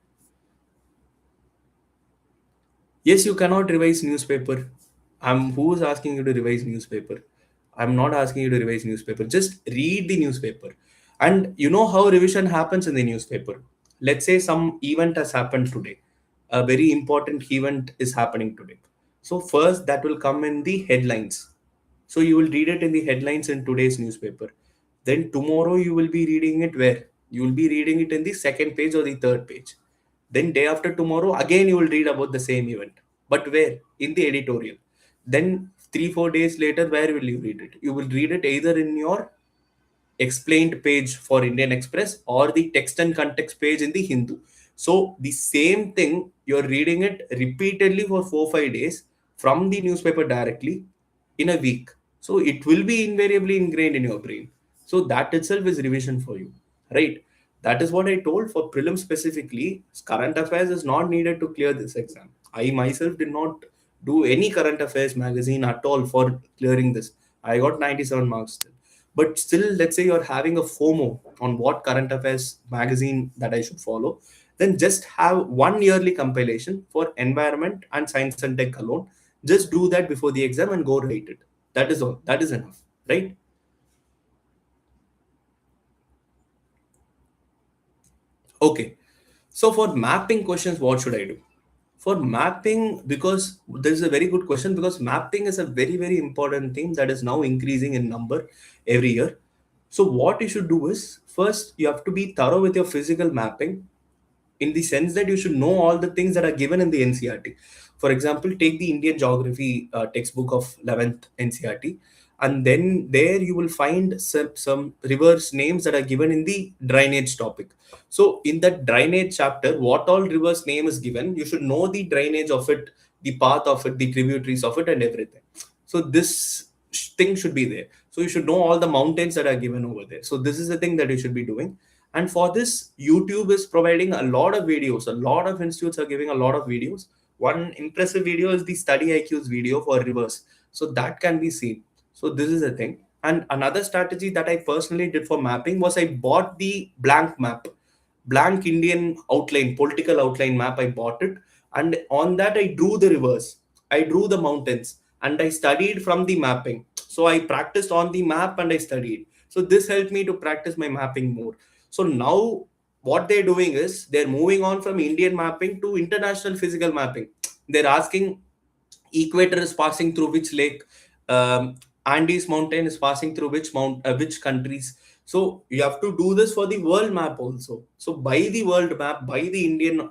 Yes, you cannot revise newspaper. Who's asking you to revise newspaper? I'm not asking you to revise newspaper. Just read the newspaper. And you know how revision happens in the newspaper. Let's say some event has happened today. A very important event is happening today. So first that will come in the headlines. So you will read it in the headlines in today's newspaper. Then tomorrow you will be reading it where? You will be reading it in the second page or the third page. Then day after tomorrow, again you will read about the same event. But where? In the editorial. Then 3-4 days later, where will you read it? You will read it either in your explained page for Indian Express or the text and context page in the Hindu. So the same thing, you're reading it repeatedly for 4-5 days from the newspaper directly in a week. So it will be invariably ingrained in your brain. So that itself is revision for you, right? That is what I told for prelim specifically. Current affairs is not needed to clear this exam. I myself did not do any current affairs magazine at all for clearing this. I got 97 marks still. But still, let's say you're having a FOMO on what current affairs magazine that I should follow, then just have one yearly compilation for environment and science and tech alone. Just do that before the exam and go write it. That is all. That is enough, right? Okay. So for mapping questions, what should I do? For mapping, because this is a very good question, because mapping is a very, very important thing that is now increasing in number every year. So what you should do is, first you have to be thorough with your physical mapping, in the sense that you should know all the things that are given in the NCRT. For example, take the Indian geography textbook of 11th NCRT, and then there you will find some rivers names that are given in the drainage topic. So in that drainage chapter, what all rivers name is given, you should know the drainage of it, the path of it, the tributaries of it, and everything. So this thing should be there. So you should know all the mountains that are given over there. So this is the thing that you should be doing. And for this, YouTube is providing a lot of videos. A lot of institutes are giving a lot of videos. One impressive video is the Study IQ's video for rivers. So that can be seen. So this is the thing. And another strategy that I personally did for mapping was I bought the blank map, blank Indian outline, political outline map. I bought it. And on that, I drew the rivers, I drew the mountains, and I studied from the mapping. So I practiced on the map and I studied. So this helped me to practice my mapping more. So now what they're doing is they're moving on from Indian mapping to international physical mapping. They're asking equator is passing through which lake, um, Andes mountain is passing through which countries. So you have to do this for the world map also. So buy the world map, buy the Indian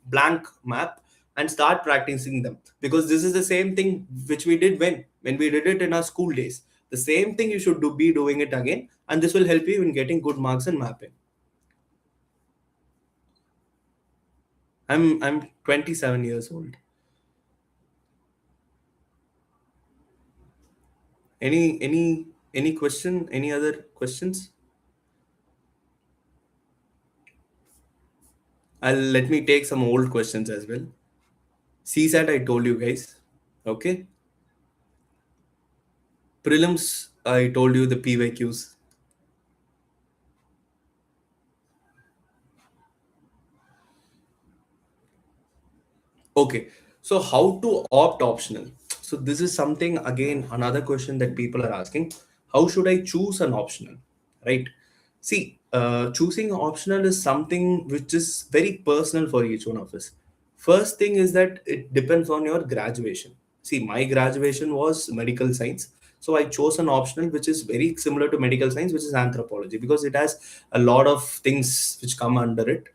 blank map, and start practicing them, because this is the same thing which we did when we did it in our school days. The same thing you should be doing it again, and this will help you in getting good marks in mapping. I'm 27 years old. Any question? Any other questions? I'll Let me take some old questions as well. CSAT, I told you guys. Okay. Prelims, I told you the PYQs. Okay. So how to opt optional? So this is something, again, another question that people are asking. How should I choose an optional? Right. See, choosing optional is something which is very personal for each one of us. First thing is that it depends on your graduation. See, my graduation was medical science. So I chose an optional which is very similar to medical science, which is anthropology, because it has a lot of things which come under it,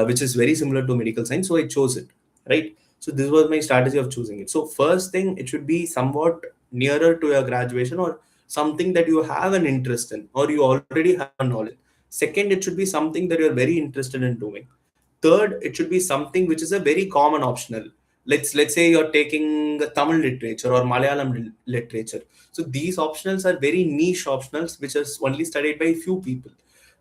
which is very similar to medical science. So I chose it, right? So this was my strategy of choosing it. So first thing, it should be somewhat nearer to your graduation, or something that you have an interest in, or you already have a knowledge. Second, it should be something that you're very interested in doing. Third, it should be something which is a very common optional. Let's say you're taking Tamil literature or Malayalam literature. So these optionals are very niche optionals which is only studied by few people.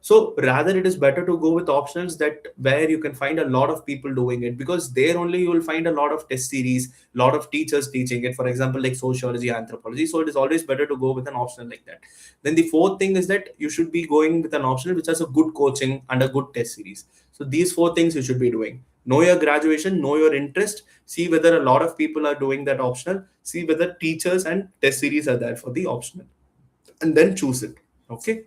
So rather, it is better to go with optionals that where you can find a lot of people doing it, because there only you will find a lot of test series, lot of teachers teaching it. For example, like sociology, anthropology. So it is always better to go with an optional like that. Then the fourth thing is that you should be going with an optional which has a good coaching and a good test series. So these four things you should be doing. Know your graduation, know your interest, see whether a lot of people are doing that optional, see whether teachers and test series are there for the optional, and then choose it. Okay.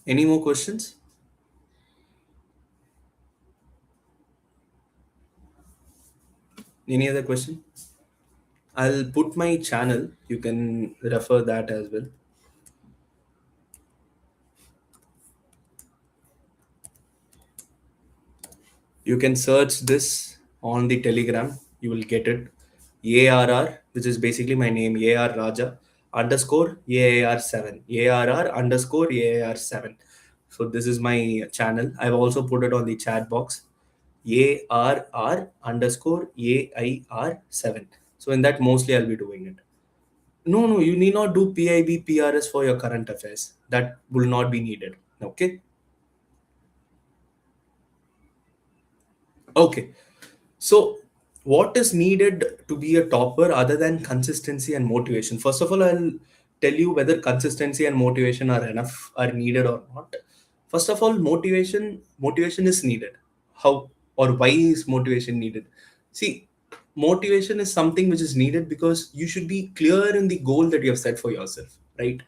Any more questions? Any other question? I'll put my channel. You can refer that as well. You can search this on the Telegram. You will get it. ARR, which is basically my name, AR Raja underscore AAR7. ARR underscore AAR7. So this is my channel. I've also put it on the chat box. ARR underscore AIR7. So in that, mostly I'll be doing it. No, no, you need not do PIB, PRS for your current affairs. That will not be needed. Okay. Okay. So, what is needed to be a topper other than consistency and motivation? First of all, I'll tell you whether consistency and motivation are enough, are needed or not. First of all, motivation is needed. How or why is motivation needed? See, motivation is something which is needed because you should be clear in the goal that you have set for yourself, right?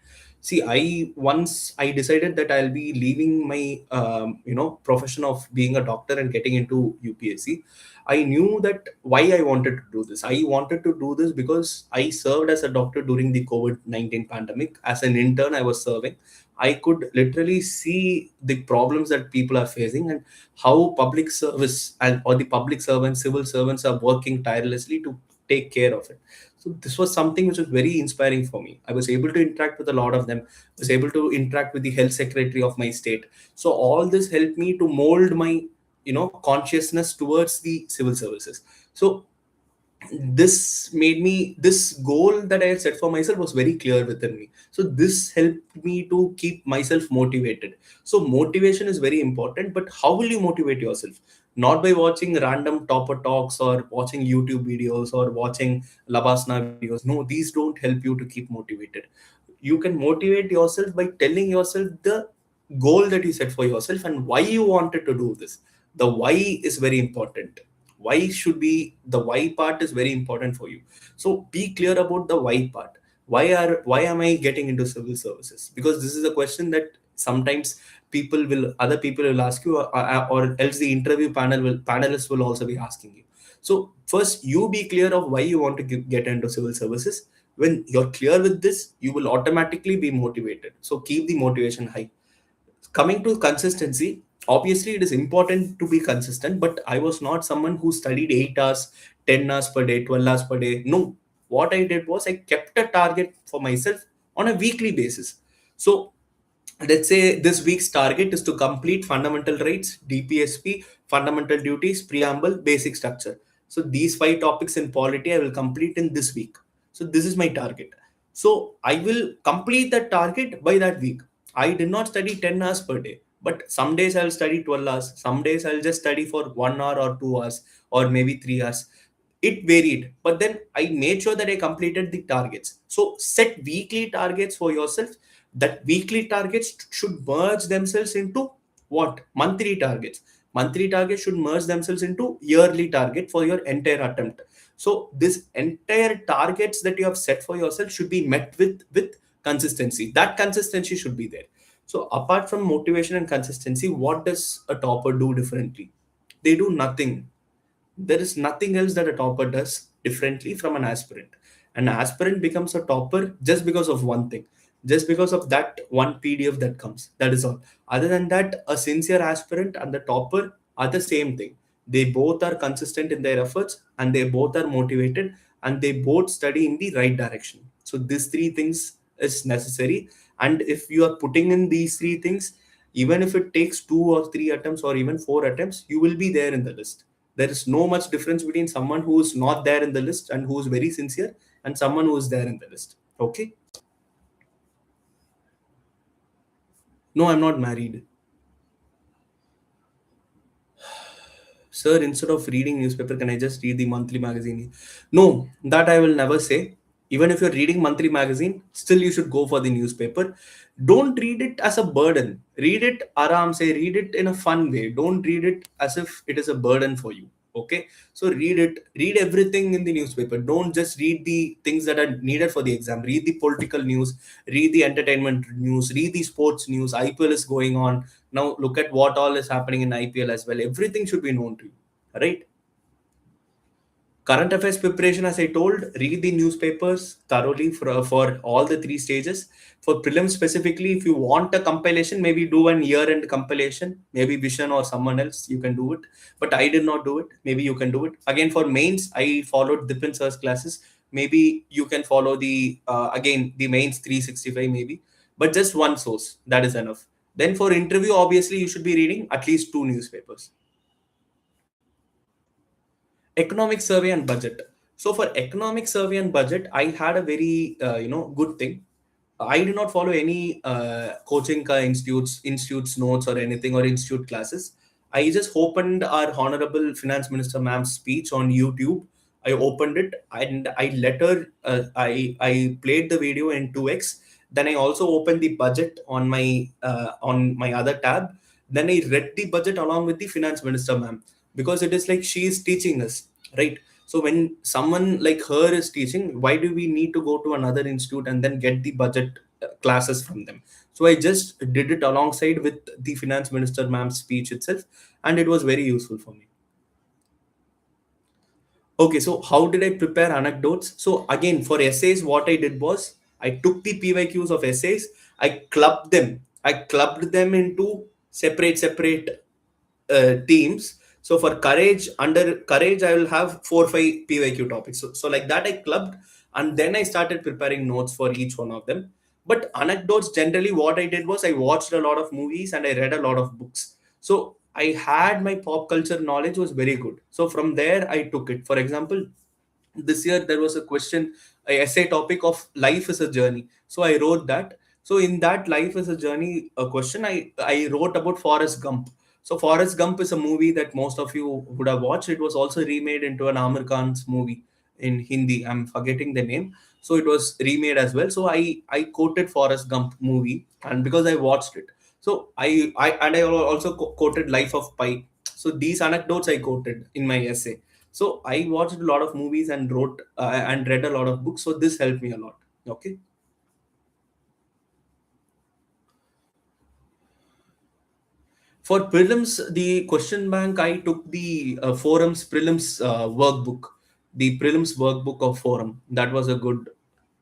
See, I decided that I'll be leaving my profession of being a doctor and getting into UPSC. I knew that why I wanted to do this. I wanted to do this because I served as a doctor during the COVID-19 pandemic. As an intern, I was serving. I could literally see the problems that people are facing, and how public service and or the public servants, civil servants are working tirelessly to take care of it. So this was something which was very inspiring for me. I was able to interact with a lot of them. I was able to interact with the health secretary of my state. So all this helped me to mold my consciousness towards the civil services. So this goal that I had set for myself was very clear within me. So this helped me to keep myself motivated. So motivation is very important, but how will you motivate yourself? Not by watching random topper talks or watching YouTube videos or watching Labasna videos. No, these don't help you to keep motivated. You can motivate yourself by telling yourself the goal that you set for yourself and why you wanted to do this. The why is very important. The why part is very important for you. So be clear about the why part. Why am I getting into civil services? Because this is a question that sometimes other people will ask you, or else the interview panelists will also be asking you. So first, you be clear of why you want to get into civil services. When you're clear with this, you will automatically be motivated. So keep the motivation high. Coming to consistency, obviously it is important to be consistent, but I was not someone who studied 8 hours, 10 hours per day, 12 hours per day. No, what I did was I kept a target for myself on a weekly basis. So let's say this week's target is to complete fundamental rights, DPSP, fundamental duties, preamble, basic structure. So these 5 topics in polity I will complete in this week. So this is my target. So I will complete that target by that week. I did not study 10 hours per day, but some days I'll study 12 hours. Some days I'll just study for 1 hour or 2 hours or maybe 3 hours. It varied, but then I made sure that I completed the targets. So set weekly targets for yourself. That weekly targets should merge themselves into what? Monthly targets. Monthly targets should merge themselves into yearly target for your entire attempt. So this entire targets that you have set for yourself should be met with consistency. That consistency should be there. So apart from motivation and consistency, what does a topper do differently? They do nothing. There is nothing else that a topper does differently from an aspirant. An aspirant becomes a topper just because of one thing, just because of that one PDF that comes. That is all. Other than that, a sincere aspirant and the topper are the same thing. They both are consistent in their efforts, and they both are motivated, and they both study in the right direction. So these three things is necessary. And if you are putting in these three things, even if it takes 2 or 3 attempts or even 4 attempts, you will be there in the list. There is no much difference between someone who is not there in the list and who is very sincere and someone who is there in the list. Okay. No, I'm not married. Sir, instead of reading newspaper, can I just read the monthly magazine? No, that I will never say. Even if you're reading monthly magazine, still you should go for the newspaper. Don't read it as a burden. Read it aram say, read it in a fun way. Don't read it as if it is a burden for you. Okay. So read it, read everything in the newspaper. Don't just read the things that are needed for the exam. Read the political news, read the entertainment news, read the sports news. IPL is going on now. Look at what all is happening in IPL as well. Everything should be known to you, right? Current affairs preparation, as I told, read the newspapers thoroughly for all the 3 stages. For prelims specifically, if you want a compilation, maybe do an year-end compilation. Maybe Vision or someone else, you can do it. But I did not do it. Maybe you can do it. Again, for mains, I followed Dipin Sir's classes. Maybe you can follow again, the mains 365 maybe. But just one source, that is enough. Then for interview, obviously, you should be reading at least 2 newspapers. Economic survey and budget. So for economic survey and budget, I had a very good thing. I did not follow any coaching institutes notes or anything, or institute classes. I just opened our honorable finance minister ma'am's speech on YouTube. I opened it and I let her. I played the video in 2x. Then I also opened the budget on my other tab. Then I read the budget along with the finance minister ma'am, because it is like she is teaching us, right? So when someone like her is teaching, why do we need to go to another institute and then get the budget classes from them? So I just did it alongside with the finance minister ma'am's speech itself, and it was very useful for me. Okay, so how did I prepare anecdotes? So again, for essays, what I did was I took the PYQs of essays, I clubbed them. I clubbed them into separate teams. So for courage, under courage, I will have 4 or 5 PYQ topics. So like that, I clubbed, and then I started preparing notes for each one of them. But anecdotes, generally, what I did was I watched a lot of movies and I read a lot of books. So I had my pop culture knowledge was very good. So from there, I took it. For example, this year there was a question, a essay topic of life is a journey. So I wrote that. So in that life is a journey a question, I wrote about Forrest Gump. So Forrest Gump is a movie that most of you would have watched. It was also remade into an Amir Khan's movie in Hindi. I'm forgetting the name. So it was remade as well. So I quoted Forrest Gump movie, and because I watched it, so I also quoted Life of Pi. So these anecdotes I quoted in my essay. So I watched a lot of movies and wrote and read a lot of books. So this helped me a lot. Okay. For prelims, the question bank, I took the forums prelims workbook, the prelims workbook of forum. That was a good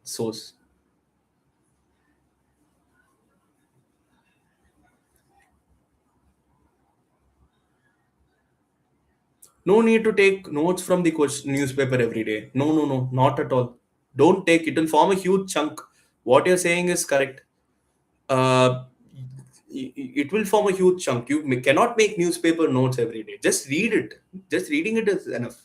source. No need to take notes from the question newspaper every day. No, no, no, not at all. Don't take it. Will form a huge chunk. What you're saying is correct. Uh, it will form a huge chunk. You cannot make newspaper notes every day. Just read it. Just reading it is enough.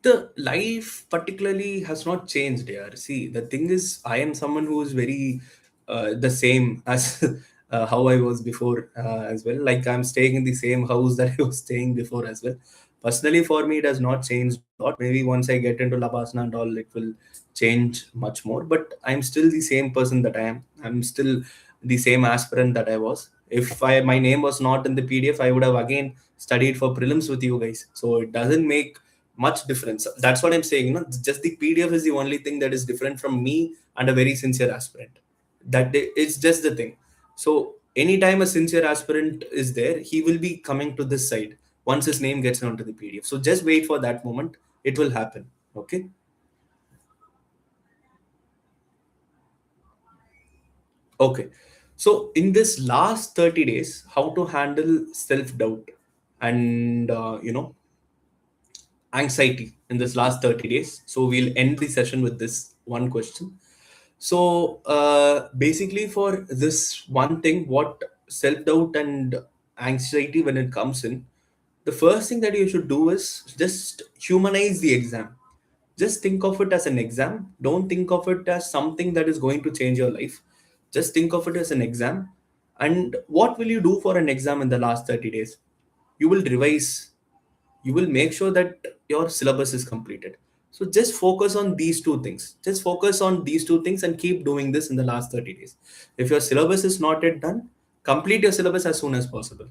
The life particularly has not changed here. See, the thing is, I am someone who is very the same as how I was before as well. Like I'm staying in the same house that I was staying before as well. Personally, for me, it has not changed a lot. Maybe once I get into Labasana and all, it will change much more. But I'm still the same person that I am. I'm still the same aspirant that I was. If my name was not in the PDF, I would have again studied for prelims with you guys. So it doesn't make much difference. That's what I'm saying. Just the PDF is the only thing that is different from me and a very sincere aspirant. It's just the thing. So anytime a sincere aspirant is there, he will be coming to this side once his name gets onto the PDF. So just wait for that moment. It will happen. Okay. Okay. So in this last 30 days, how to handle self doubt and anxiety in this last 30 days. So we'll end the session with this one question. So basically, for this one thing, what self doubt and anxiety when it comes in, the first thing that you should do is just humanize the exam. Just think of it as an exam. Don't think of it as something that is going to change your life. Just think of it as an exam. And what will you do for an exam in the last 30 days? You will revise. You will make sure that your syllabus is completed. So just focus on these two things. Just focus on these two things and keep doing this in the last 30 days. If your syllabus is not yet done, complete your syllabus as soon as possible.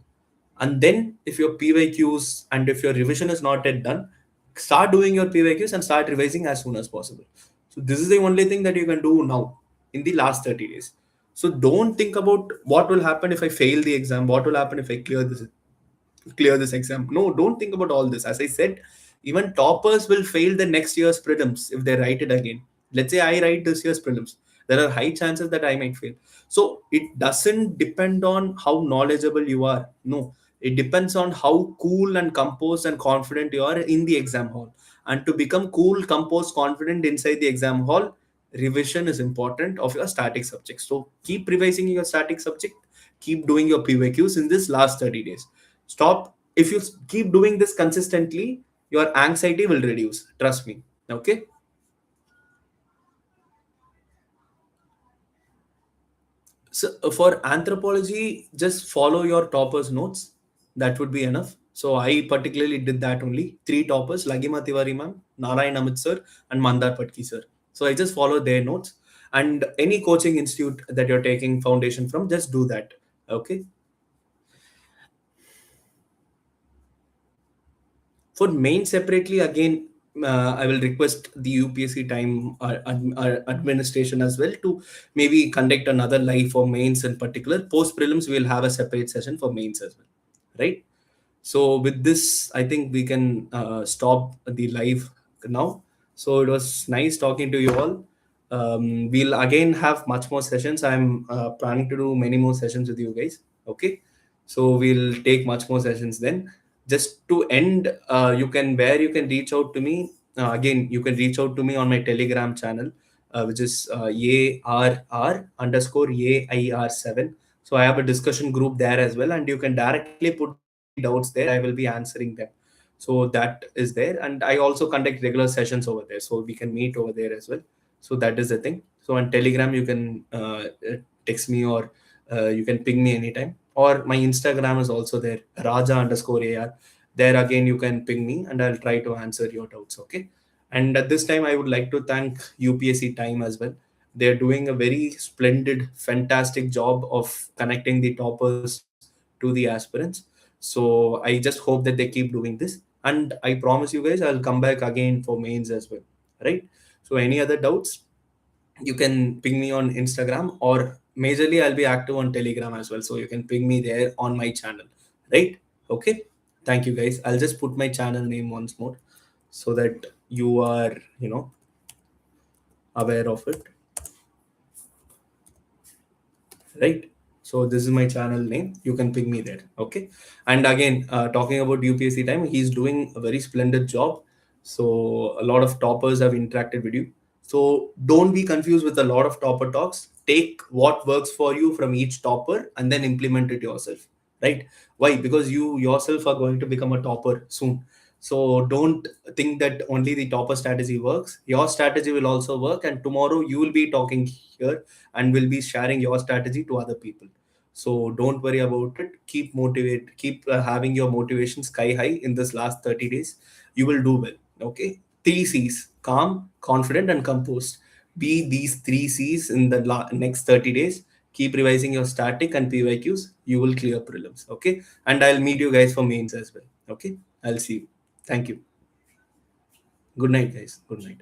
And then if your PYQs and if your revision is not yet done, start doing your PYQs and start revising as soon as possible. So this is the only thing that you can do now in the last 30 days. So don't think about what will happen if I fail the exam, what will happen if I clear this exam. No, don't think about all this. As I said, even toppers will fail the next year's prelims if they write it again. Let's say I write this year's prelims. There are high chances that I might fail. So it doesn't depend on how knowledgeable you are. No, it depends on how cool and composed and confident you are in the exam hall. And to become cool, composed, confident inside the exam hall, revision is important of your static subject. So keep revising your static subject, keep doing your PYQs in this last 30 days. Stop. If you keep doing this consistently, your anxiety will reduce. Trust me. Okay. So for anthropology, just follow your toppers' notes. That would be enough. So I particularly did that only. Three toppers: Lagima Tiwari ma'am, Narayan Amit sir, and Mandar Patki sir. So I just follow their notes. And any coaching institute that you're taking foundation from, just do that. Okay. For main separately, again, I will request the UPSC time administration as well to maybe conduct another live for mains in particular. Post prelims, we will have a separate session for mains as well, right? So with this, I think we can stop the live now. So it was nice talking to you all. We'll again have much more sessions. I'm planning to do many more sessions with you guys. Okay, so we'll take much more sessions then. Just to end, you can reach out to me again. You can reach out to me on my Telegram channel, which is ARR underscore AIR7. So I have a discussion group there as well, and you can directly put any doubts there. I will be answering them. So that is there, and I also conduct regular sessions over there, so we can meet over there as well. So that is the thing. So on Telegram, you can text me, or you can ping me anytime. Or my Instagram is also there, Rajah underscore AR. There again, you can ping me, and I'll try to answer your doubts. Okay. And at this time, I would like to thank UPSC Time as well. They're doing a very splendid, fantastic job of connecting the toppers to the aspirants. So I just hope that they keep doing this, and I promise you guys I'll come back again for mains as well, right? So any other doubts, you can ping me on Instagram, or majorly I'll be active on Telegram as well. So you can ping me there on my channel, right? Okay. Thank you guys. I'll just put my channel name once more so that you are, aware of it, right? So this is my channel name. You can ping me there. Okay. And again, talking about UPSC time, he's doing a very splendid job. So a lot of toppers have interacted with you. So don't be confused with a lot of topper talks. Take what works for you from each topper and then implement it yourself. Right? Why? Because you yourself are going to become a topper soon. So don't think that only the topper strategy works. Your strategy will also work, and tomorrow you will be talking here and will be sharing your strategy to other people. So don't worry about it. Keep having your motivation sky high in this last 30 days. You will do well. Okay. Three C's: calm, confident, and composed. Be these three C's in the next 30 days. Keep revising your static and PYQs. You will clear prelims. Okay. And I'll meet you guys for mains as well. Okay. I'll see you. Thank you. Good night, guys. Good night.